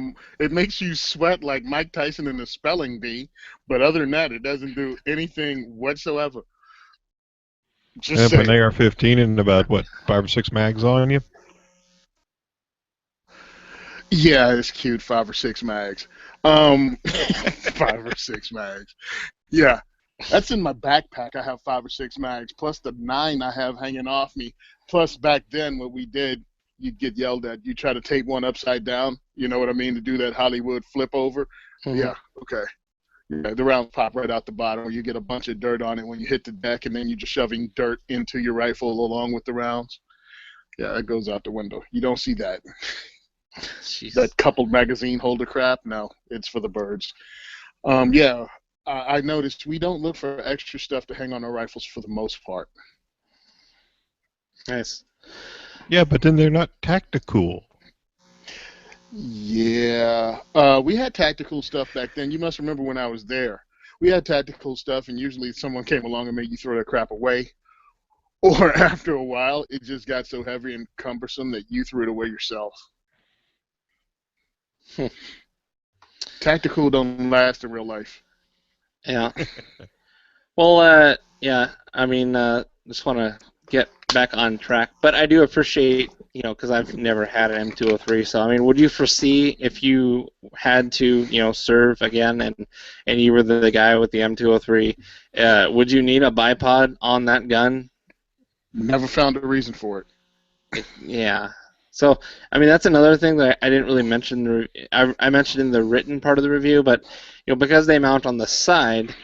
C: Mike Tyson in the spelling bee, but other than that, it doesn't do anything whatsoever.
D: Just put an AR-15 and about 5 or 6 mags on you.
C: Yeah, it's cute. 5 or 6 mags. 5 or 6 mags. Yeah. That's in my backpack. I have 5 or 6 mags, plus the 9 I have hanging off me. Plus, back then, what we did, you'd get yelled at. You try to tape one upside down, you know what I mean, to do that Hollywood flip over. Mm-hmm. Yeah, okay. Yeah, the rounds pop right out the bottom. You get a bunch of dirt on it when you hit the deck, and then you're just shoving dirt into your rifle along with the rounds. Yeah, that goes out the window. You don't see that.
A: Jeez.
C: That coupled magazine holder crap, no, it's for the birds. Yeah. I noticed we don't look for extra stuff to hang on our rifles for the most part.
A: Nice.
D: Yeah, but then they're not tactical.
C: Yeah. We had tactical stuff back then. You must remember when I was there. We had tactical stuff, and usually someone came along and made you throw that crap away. Or after a while, it just got so heavy and cumbersome that you threw it away yourself. Tactical don't last in real life.
A: Yeah. Well, yeah, I mean, just want to get back on track, but I do appreciate, because I've never had an M203. So, I mean, would you foresee if you had to, serve again, and you were the guy with the M203, would you need a bipod on that gun?
C: Never found a reason for it.
A: Yeah. So, I mean, that's another thing that I didn't really mention. I mentioned in the written part of the review, but because they mount on the side,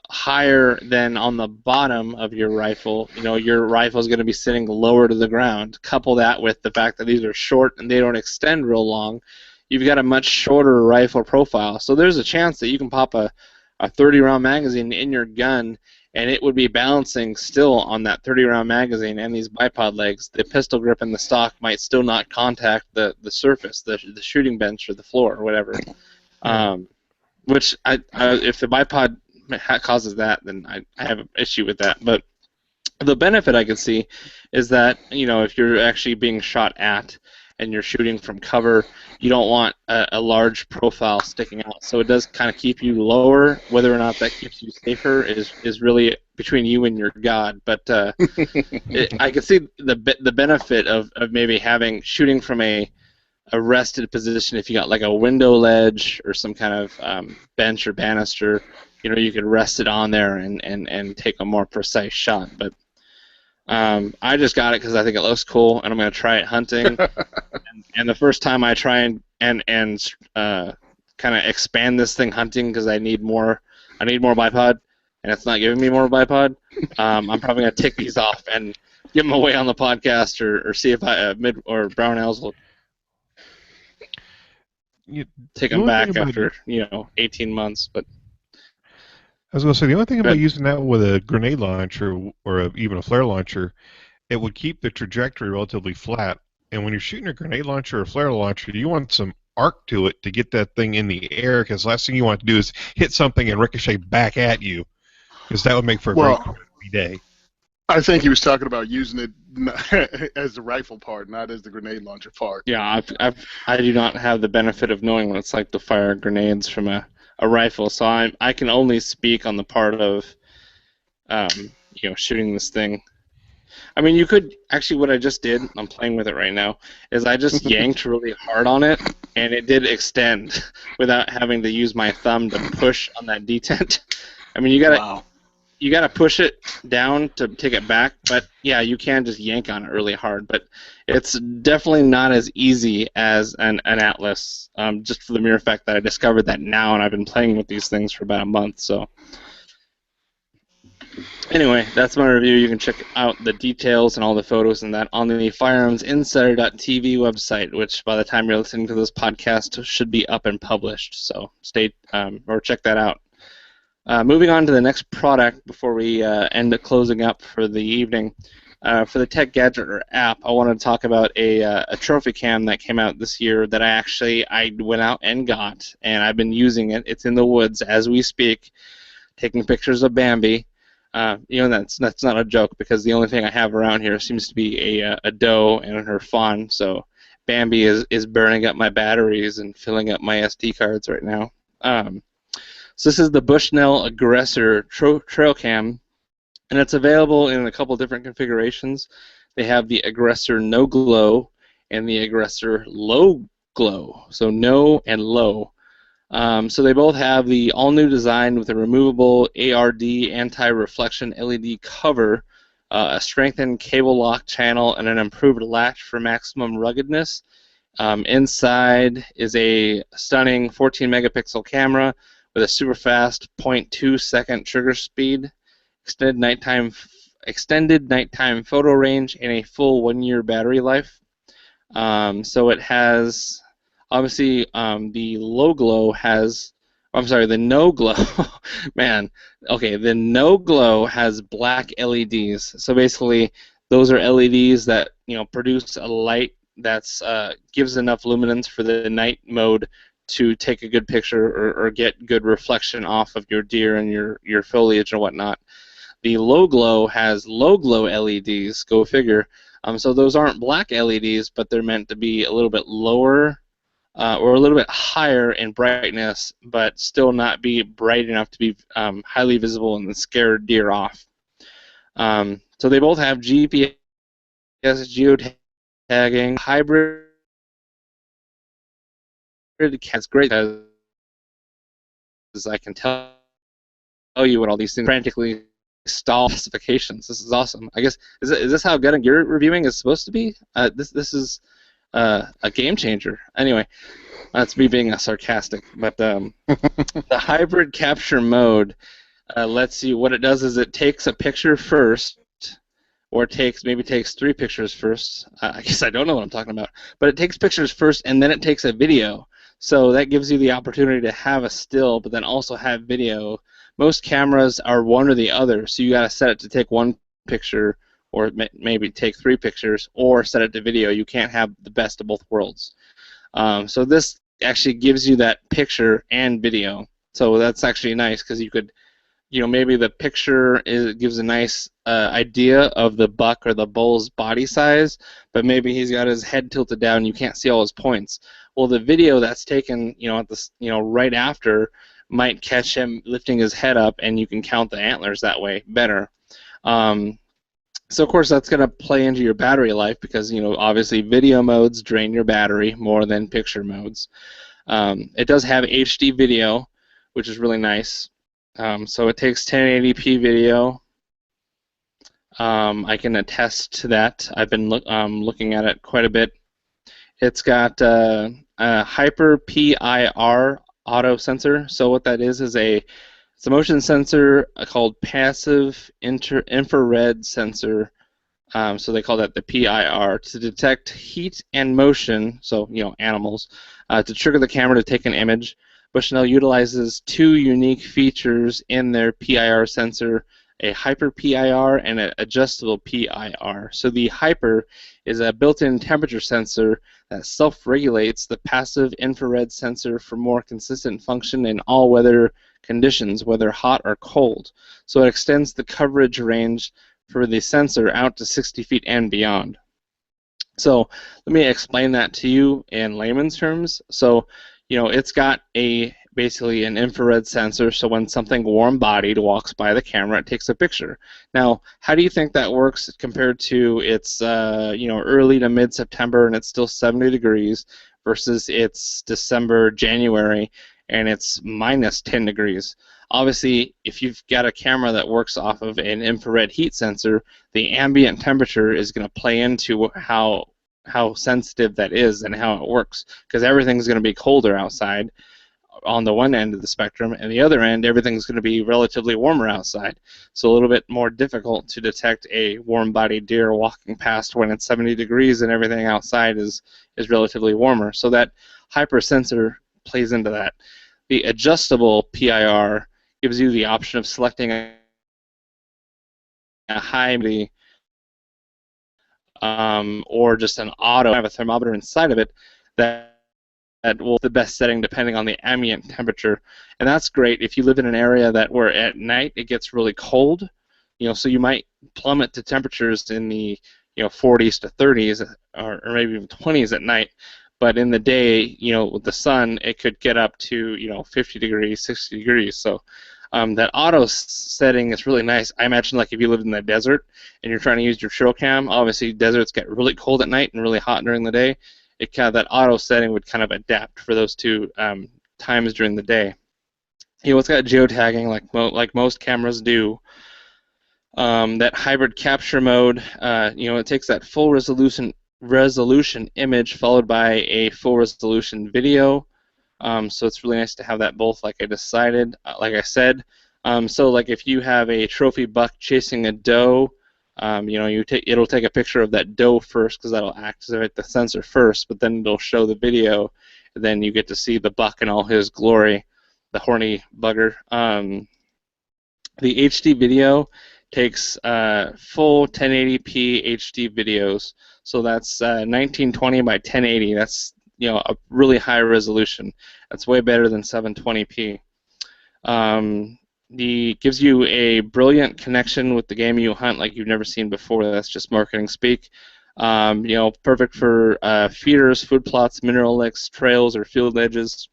A: higher than on the bottom of your rifle, your rifle is going to be sitting lower to the ground. Couple that with the fact that these are short and they don't extend real long, you've got a much shorter rifle profile. So there's a chance that you can pop a 30-round magazine in your gun, and it would be balancing still on that 30-round magazine and these bipod legs. The pistol grip and the stock might still not contact the surface, the shooting bench or the floor or whatever. Which if the bipod causes that, then I have an issue with that. But the benefit I can see is that if you're actually being shot at and you're shooting from cover, you don't want a large profile sticking out. So it does kind of keep you lower. Whether or not that keeps you safer is really between you and your God. But I can see the benefit of maybe shooting from a rested position. If you got like a window ledge or some kind of bench or banister, you could rest it on there and take a more precise shot. But I just got it because I think it looks cool, and I'm going to try it hunting. and the first time I try and kind of expand this thing hunting, because I need more bipod, and it's not giving me more bipod. I'm probably going to take these off and give them away on the podcast, or see if Mid or Brownells will take them back after 18 months. But
D: I was going to say, the only thing about using that with a grenade launcher or even a flare launcher, it would keep the trajectory relatively flat. And when you're shooting a grenade launcher or a flare launcher, you want some arc to it to get that thing in the air, because the last thing you want to do is hit something and ricochet back at you, because that would make for a very crappy day.
C: I think he was talking about using it as the rifle part, not as the grenade launcher part.
A: Yeah, I do not have the benefit of knowing what it's like to fire grenades from a rifle, so I can only speak on the part of shooting this thing. I mean, you could actually, what I just did, I'm playing with it right now, is I just yanked really hard on it, and it did extend without having to use my thumb to push on that detent. I mean, you gotta push it down to take it back, but yeah, you can just yank on it really hard. But it's definitely not as easy as an Atlas, just for the mere fact that I discovered that now, and I've been playing with these things for about a month. So anyway, that's my review. You can check out the details and all the photos and that on the firearmsinsider.tv website, which by the time you're listening to this podcast should be up and published. So stay or check that out. Moving on to the next product before we end up closing up for the evening. For the Tech Gadget or app, I want to talk about a trophy cam that came out this year that I went out and got, and I've been using it. It's in the woods as we speak, taking pictures of Bambi. That's not a joke, because the only thing I have around here seems to be a doe and her fawn. So Bambi is burning up my batteries and filling up my SD cards right now. So this is the Bushnell Aggressor Trail Cam, and it's available in a couple different configurations. They have the Aggressor No Glow and the Aggressor Low Glow, so no and low. So they both have the all-new design with a removable ARD anti-reflection LED cover, a strengthened cable lock channel, and an improved latch for maximum ruggedness. Inside is a stunning 14-megapixel camera with a super fast 0.2-second trigger speed, extended nighttime photo range, and a full 1-year battery life. So it has, obviously, the low glow has, the no glow, man, okay, the no glow has black LEDs. So basically, those are LEDs that produce a light that's gives enough luminance for the night mode to take a good picture or get good reflection off of your deer and your foliage and whatnot. The low glow has low glow LEDs, go figure. So those aren't black LEDs, but they're meant to be a little bit lower or a little bit higher in brightness, but still not be bright enough to be highly visible and scare deer off. So they both have GPS, geotagging, hybrid. It's great because I can tell you what all these things frantically stall specifications. This is awesome. I guess is this how gun and gear reviewing is supposed to be? This is a game changer. Anyway, that's me being sarcastic. But the hybrid capture mode lets you. What it does is it takes a picture first, or maybe takes 3 pictures first. I guess I don't know what I'm talking about. But it takes pictures first, and then it takes a video. So that gives you the opportunity to have a still, but then also have video. Most cameras are one or the other, so you got to set it to take 1 picture, or maybe take 3 pictures, or set it to video. You can't have the best of both worlds. So this actually gives you that picture and video. So that's actually nice because you could, maybe the picture gives a nice idea of the buck or the bull's body size, but maybe he's got his head tilted down and you can't see all his points. Well, the video that's taken, at this, right after, might catch him lifting his head up, and you can count the antlers that way better. So of course that's going to play into your battery life because obviously video modes drain your battery more than picture modes. It does have HD video, which is really nice. So it takes 1080p video. I can attest to that. I've been looking at it quite a bit. It's got a hyper PIR auto sensor. So what that is it's a motion sensor called passive infrared sensor. So they call that the PIR to detect heat and motion. So animals to trigger the camera to take an image. Bushnell utilizes 2 unique features in their PIR sensor, a hyper PIR and an adjustable PIR. So the hyper is a built-in temperature sensor that self-regulates the passive infrared sensor for more consistent function in all weather conditions, whether hot or cold. So it extends the coverage range for the sensor out to 60 feet and beyond. So let me explain that to you in layman's terms. So it's got basically an infrared sensor, so when something warm-bodied walks by the camera, it takes a picture. Now, how do you think that works compared to it's early to mid-September and it's still 70 degrees versus it's December, January, and it's minus 10 degrees? Obviously, if you've got a camera that works off of an infrared heat sensor, the ambient temperature is going to play into how sensitive that is and how it works, because everything's going to be colder outside on the one end of the spectrum, and the other end everything's going to be relatively warmer outside, so a little bit more difficult to detect a warm-bodied deer walking past when it's 70 degrees and everything outside is relatively warmer. So that hyper sensor plays into that. The adjustable PIR gives you the option of selecting a high or just an auto, have a thermometer inside of it that will the best setting depending on the ambient temperature. And that's great if you live in an area where at night it gets really cold, so you might plummet to temperatures in the 40s to 30s or maybe even 20s at night, but in the day, with the sun, it could get up to 50 degrees, 60 degrees. So that auto setting is really nice. I imagine like if you lived in the desert and you're trying to use your trail cam, obviously deserts get really cold at night and really hot during the day. That auto setting would kind of adapt for those 2 times during the day. It's got geotagging like most cameras do. That hybrid capture mode, it takes that full resolution image followed by a full resolution video. So it's really nice to have that both, like I said. So like if you have a trophy buck chasing a doe, it'll take a picture of that doe first because that'll activate the sensor first, but then it'll show the video, and then you get to see the buck in all his glory, the horny bugger. The HD video takes full 1080p HD videos, so that's 1920 by 1080. That's a really high resolution. That's way better than 720p. Gives you a brilliant connection with the game you hunt like you've never seen before. That's just marketing speak. Perfect for feeders, food plots, mineral licks, trails, or field edges.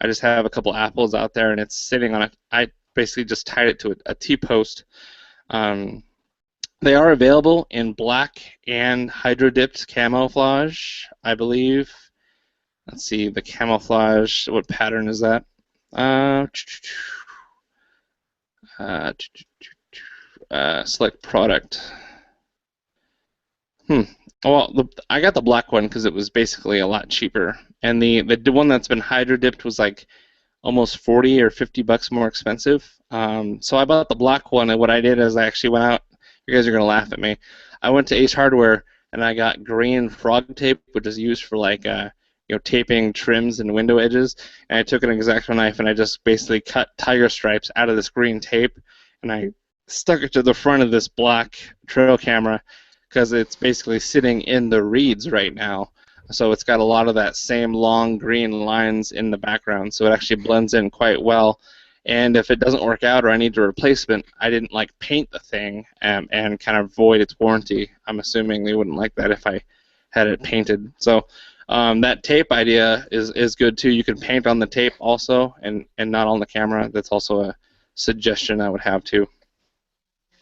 A: I just have a couple apples out there, and it's sitting on it. I basically just tied it to a T-post. They are available in black and hydro-dipped camouflage, I believe. Let's see, the camouflage, what pattern is that? Select product. Well, I got the black one because it was basically a lot cheaper, and the one that's been hydro dipped was like almost 40 or 50 bucks more expensive. So I bought the black one, and what I did is I actually went out. You guys are gonna laugh at me. I went to Ace Hardware and I got green frog tape, which is used for like taping trims and window edges. And I took an X-Acto knife and I just basically cut tiger stripes out of this green tape, and I stuck it to the front of this black trail camera because it's basically sitting in the reeds right now. So it's got a lot of that same long green lines in the background, so it actually blends in quite well. And if it doesn't work out or I need a replacement, I didn't like paint the thing and kind of void its warranty. I'm assuming they wouldn't like that if I had it painted. So that tape idea is good too. You can paint on the tape also and not on the camera. That's also a suggestion I would have too.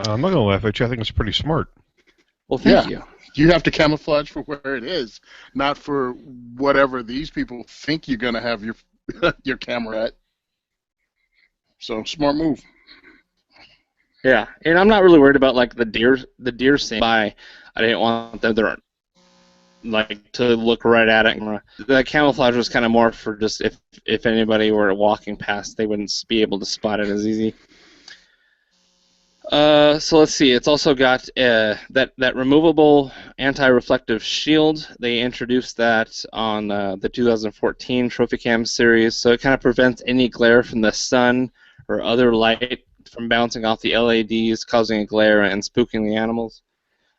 D: I'm not going to laugh at you. I think it's pretty smart.
A: Well, thank you.
C: You have to camouflage for where it is, not for whatever these people think you're going to have your camera at. So, smart move.
A: Yeah, and I'm not really worried about like the deer scene. I didn't want them to look right at it. The camouflage was kind of more for just if anybody were walking past, they wouldn't be able to spot it as easy. So let's see. It's also got that removable anti-reflective shield. They introduced that on the 2014 Trophy Cam series, so it kind of prevents any glare from the sun or other light from bouncing off the LEDs, causing a glare and spooking the animals.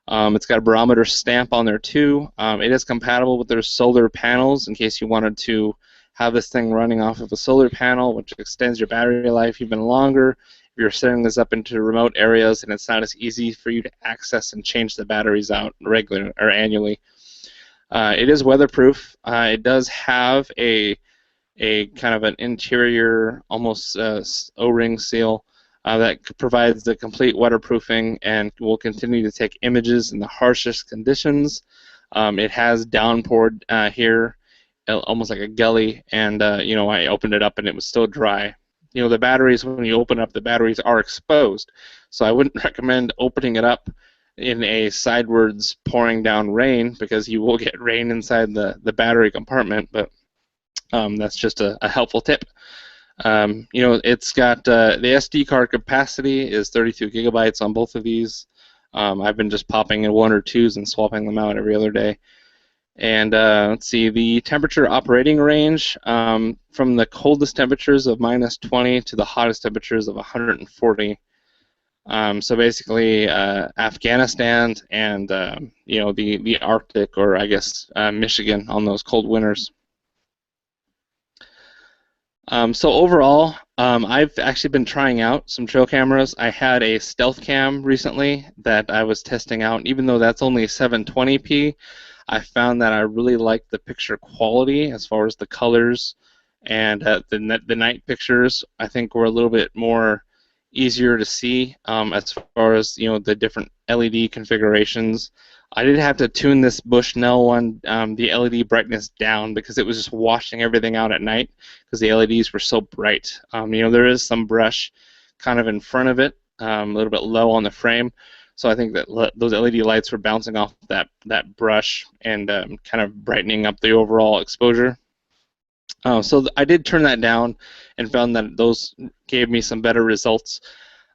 A: It's got a barometer stamp on there too. It is compatible with their solar panels in case you wanted to have this thing running off of a solar panel, which extends your battery life even longer. If you're setting this up into remote areas and it's not as easy for you to access and change the batteries out regularly or annually. It is weatherproof. It does have a kind of an interior, almost O-ring seal that provides the complete waterproofing and will continue to take images in the harshest conditions. It has downpour here, almost like a gully, and I opened it up and it was still dry. The batteries, when you open up, the batteries are exposed, so I wouldn't recommend opening it up in a sidewards pouring down rain because you will get rain inside the battery compartment, but that's just a helpful tip. It's got the SD card capacity is 32 gigabytes on both of these. I've been just popping in 1 or 2s and swapping them out every other day. And let's see, the temperature operating range from the coldest temperatures of -20 to the hottest temperatures of 140. So basically, Afghanistan and the Arctic, or I guess Michigan on those cold winters. So overall, I've actually been trying out some trail cameras. I had a stealth cam recently that I was testing out. Even though that's only 720p, I found that I really liked the picture quality as far as the colors, and the night pictures I think were a little bit more easier to see as far as the different LED configurations. I did have to tune this Bushnell one, the LED brightness down, because it was just washing everything out at night because the LEDs were so bright. There is some brush kind of in front of it, a little bit low on the frame, so I think that those LED lights were bouncing off that brush and kind of brightening up the overall exposure. So I did turn that down and found that those gave me some better results.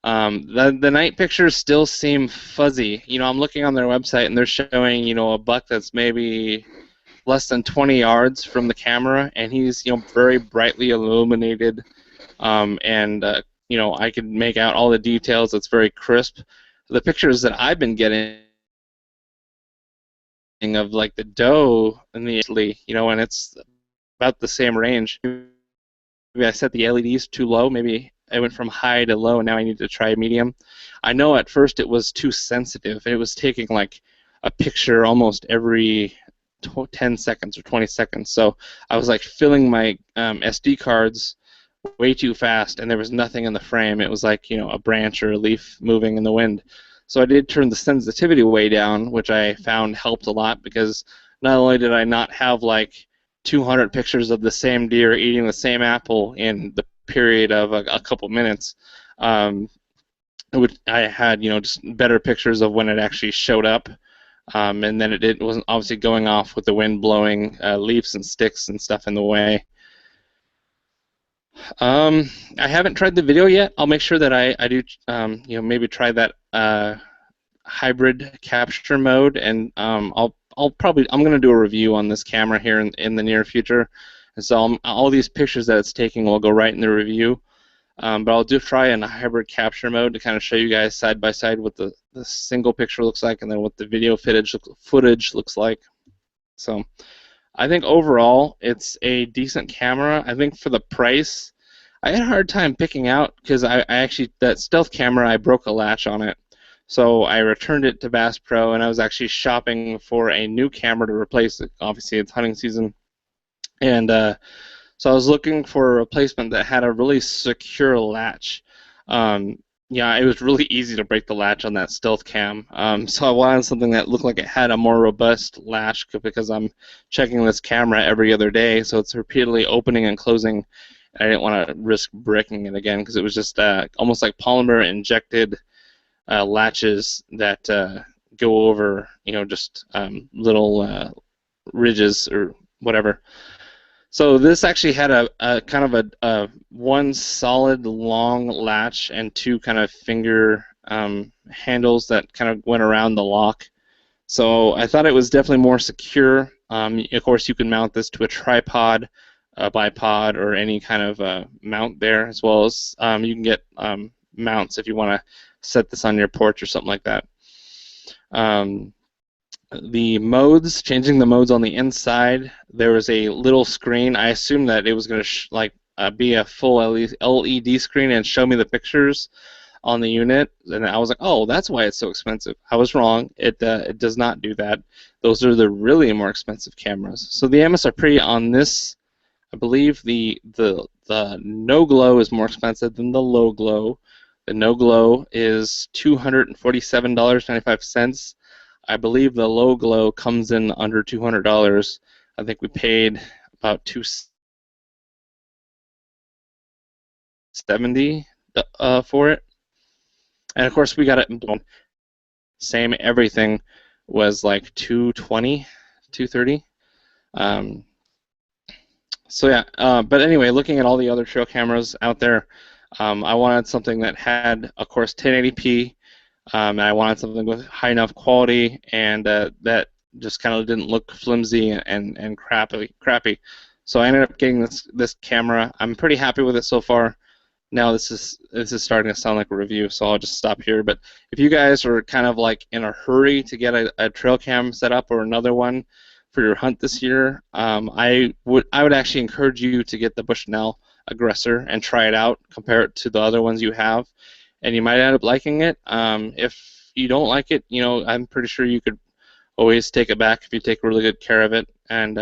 A: The night pictures still seem fuzzy. I'm looking on their website and they're showing a buck that's maybe less than 20 yards from the camera, and he's very brightly illuminated, and I can make out all the details. It's very crisp. The pictures that I've been getting of like the doe and and it's about the same range. Maybe I set the LEDs too low. Maybe I went from high to low, and now I need to try medium. I know at first it was too sensitive. It was taking like a picture almost every 10 seconds or 20 seconds. So I was like filling my SD cards way too fast, and there was nothing in the frame. It was like, a branch or a leaf moving in the wind. So I did turn the sensitivity way down, which I found helped a lot, because not only did I not have like 200 pictures of the same deer eating the same apple in the period of a couple minutes, I had just better pictures of when it actually showed up, and then it wasn't obviously going off with the wind blowing leaves and sticks and stuff in the way. I haven't tried the video yet. I'll make sure that I do maybe try that hybrid capture mode, and I'm going to do a review on this camera here in the near future. And so all these pictures that it's taking will go right in the review. But I'll try in a hybrid capture mode to kind of show you guys side by side what the single picture looks like, and then what the video footage looks like. So I think overall it's a decent camera. I think for the price, I had a hard time picking out, because I actually, that stealth camera, I broke a latch on it. So I returned it to Bass Pro, and I was actually shopping for a new camera to replace it. Obviously, it's hunting season. And so I was looking for a replacement that had a really secure latch. It was really easy to break the latch on that stealth cam. So I wanted something that looked like it had a more robust latch, because I'm checking this camera every other day, so it's repeatedly opening and closing. And I didn't want to risk breaking it again, because it was just almost like polymer injected latches that go over, just little ridges or whatever. So this actually had a kind of a one solid long latch and two kind of finger handles that kind of went around the lock. So I thought it was definitely more secure. Of course, you can mount this to a tripod, a bipod, or any kind of mount there, as well as you can get mounts if you want to set this on your porch or something like that. The modes, changing the modes on the inside, there was a little screen. I assumed that it was going to be a full LED screen and show me the pictures on the unit, and I was like, oh, that's why it's so expensive. I was wrong. It does not do that. Those are the really more expensive cameras. So the MSRP on this, I believe the no glow is more expensive than the low glow. The no glow is $247.95. I believe the low glow comes in under $200. I think we paid about $270 for it, and of course we got it in blown. Same everything was like $220, $230. So yeah, but anyway, looking at all the other trail cameras out there, I wanted something that had, of course, 1080p. And I wanted something with high enough quality, and that just kind of didn't look flimsy and crappy. So I ended up getting this camera. I'm pretty happy with it so far. Now this is starting to sound like a review, so I'll just stop here. But if you guys are kind of like in a hurry to get a trail cam set up or another one for your hunt this year, I would actually encourage you to get the Bushnell Aggressor and try it out, compare it to the other ones you have. And you might end up liking it. If you don't like it, I'm pretty sure you could always take it back if you take really good care of it, and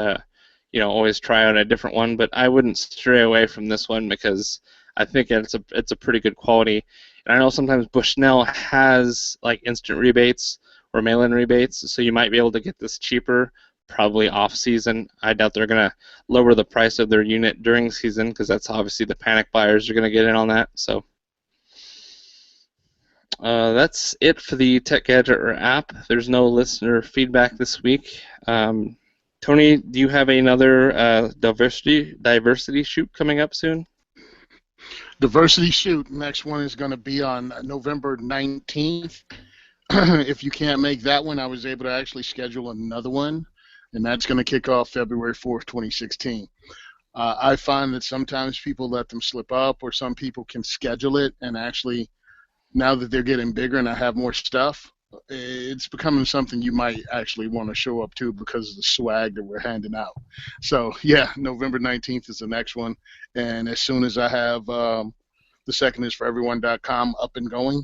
A: always try out a different one. But I wouldn't stray away from this one, because I think it's a pretty good quality. And I know sometimes Bushnell has like instant rebates or mail-in rebates, so you might be able to get this cheaper, probably off-season. I doubt they're gonna lower the price of their unit during season, because that's obviously the panic buyers are gonna get in on that. So. That's it for the Tech Gadget or app. There's no listener feedback this week. Tony, do you have another diversity shoot coming up soon?
C: Diversity shoot. Next one is going to be on November 19th. If you can't make that one, I was able to actually schedule another one, and that's going to kick off February 4th, 2016. I find that sometimes people let them slip up, or some people can schedule it and actually, now that they're getting bigger and I have more stuff, it's becoming something you might actually want to show up to because of the swag that we're handing out. So, yeah, November 19th is the next one. And as soon as I have the secondaisforeveryone.com up and going,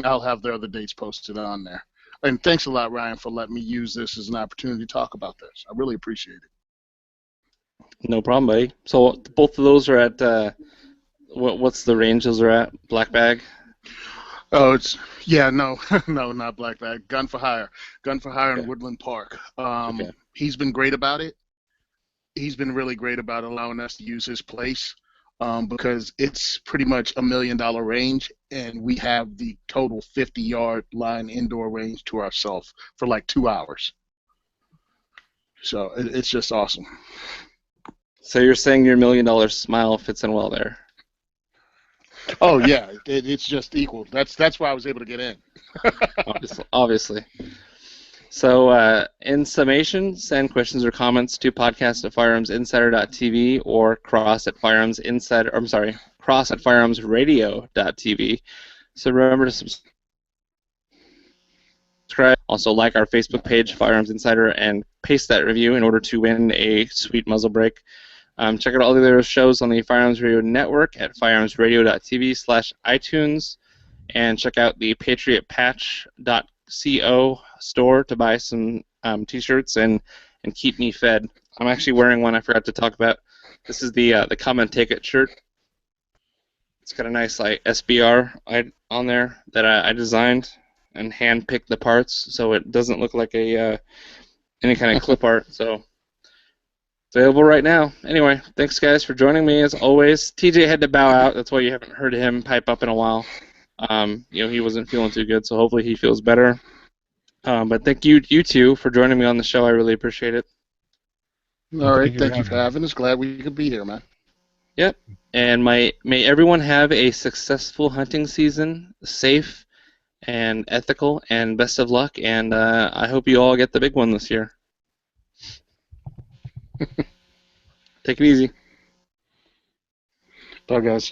C: I'll have the other dates posted on there. And thanks a lot, Ryan, for letting me use this as an opportunity to talk about this. I really appreciate it.
A: No problem, buddy. So both of those are at what's the range those are at? Black Bag?
C: Oh, no, not Black Bag. Gun for Hire in Woodland Park. He's been great about it. He's been really great about allowing us to use his place because it's pretty much $1 million range, and we have the total 50-yard line indoor range to ourselves for like 2 hours. So it's just awesome.
A: So you're saying your $1 million smile fits in well there?
C: Oh yeah, it's just equal. That's why I was able to get in.
A: Obviously. So in summation, send questions or comments to podcast@firearmsinsider.tv or cross@firearmsradio.tv. So remember to subscribe. Also like our Facebook page, Firearms Insider, and paste that review in order to win a sweet muzzle brake. Check out all the other shows on the Firearms Radio Network at firearmsradio.tv/iTunes, and check out the patriotpatch.co store to buy some t-shirts and keep me fed. I'm actually wearing one I forgot to talk about. This is the Come and Take It shirt. It's got a nice like SBR on there that I designed and hand-picked the parts so it doesn't look like any kind of clip art. So available right now. Anyway, thanks guys for joining me as always. TJ had to bow out. That's why you haven't heard him pipe up in a while. He wasn't feeling too good, so hopefully he feels better. But thank you two for joining me on the show. I really appreciate it.
C: All right, thank you for having us. Glad we could be here, man.
A: Yep. And may everyone have a successful hunting season, safe and ethical, and best of luck. And I hope you all get the big one this year. Take it easy.
C: Bye, guys.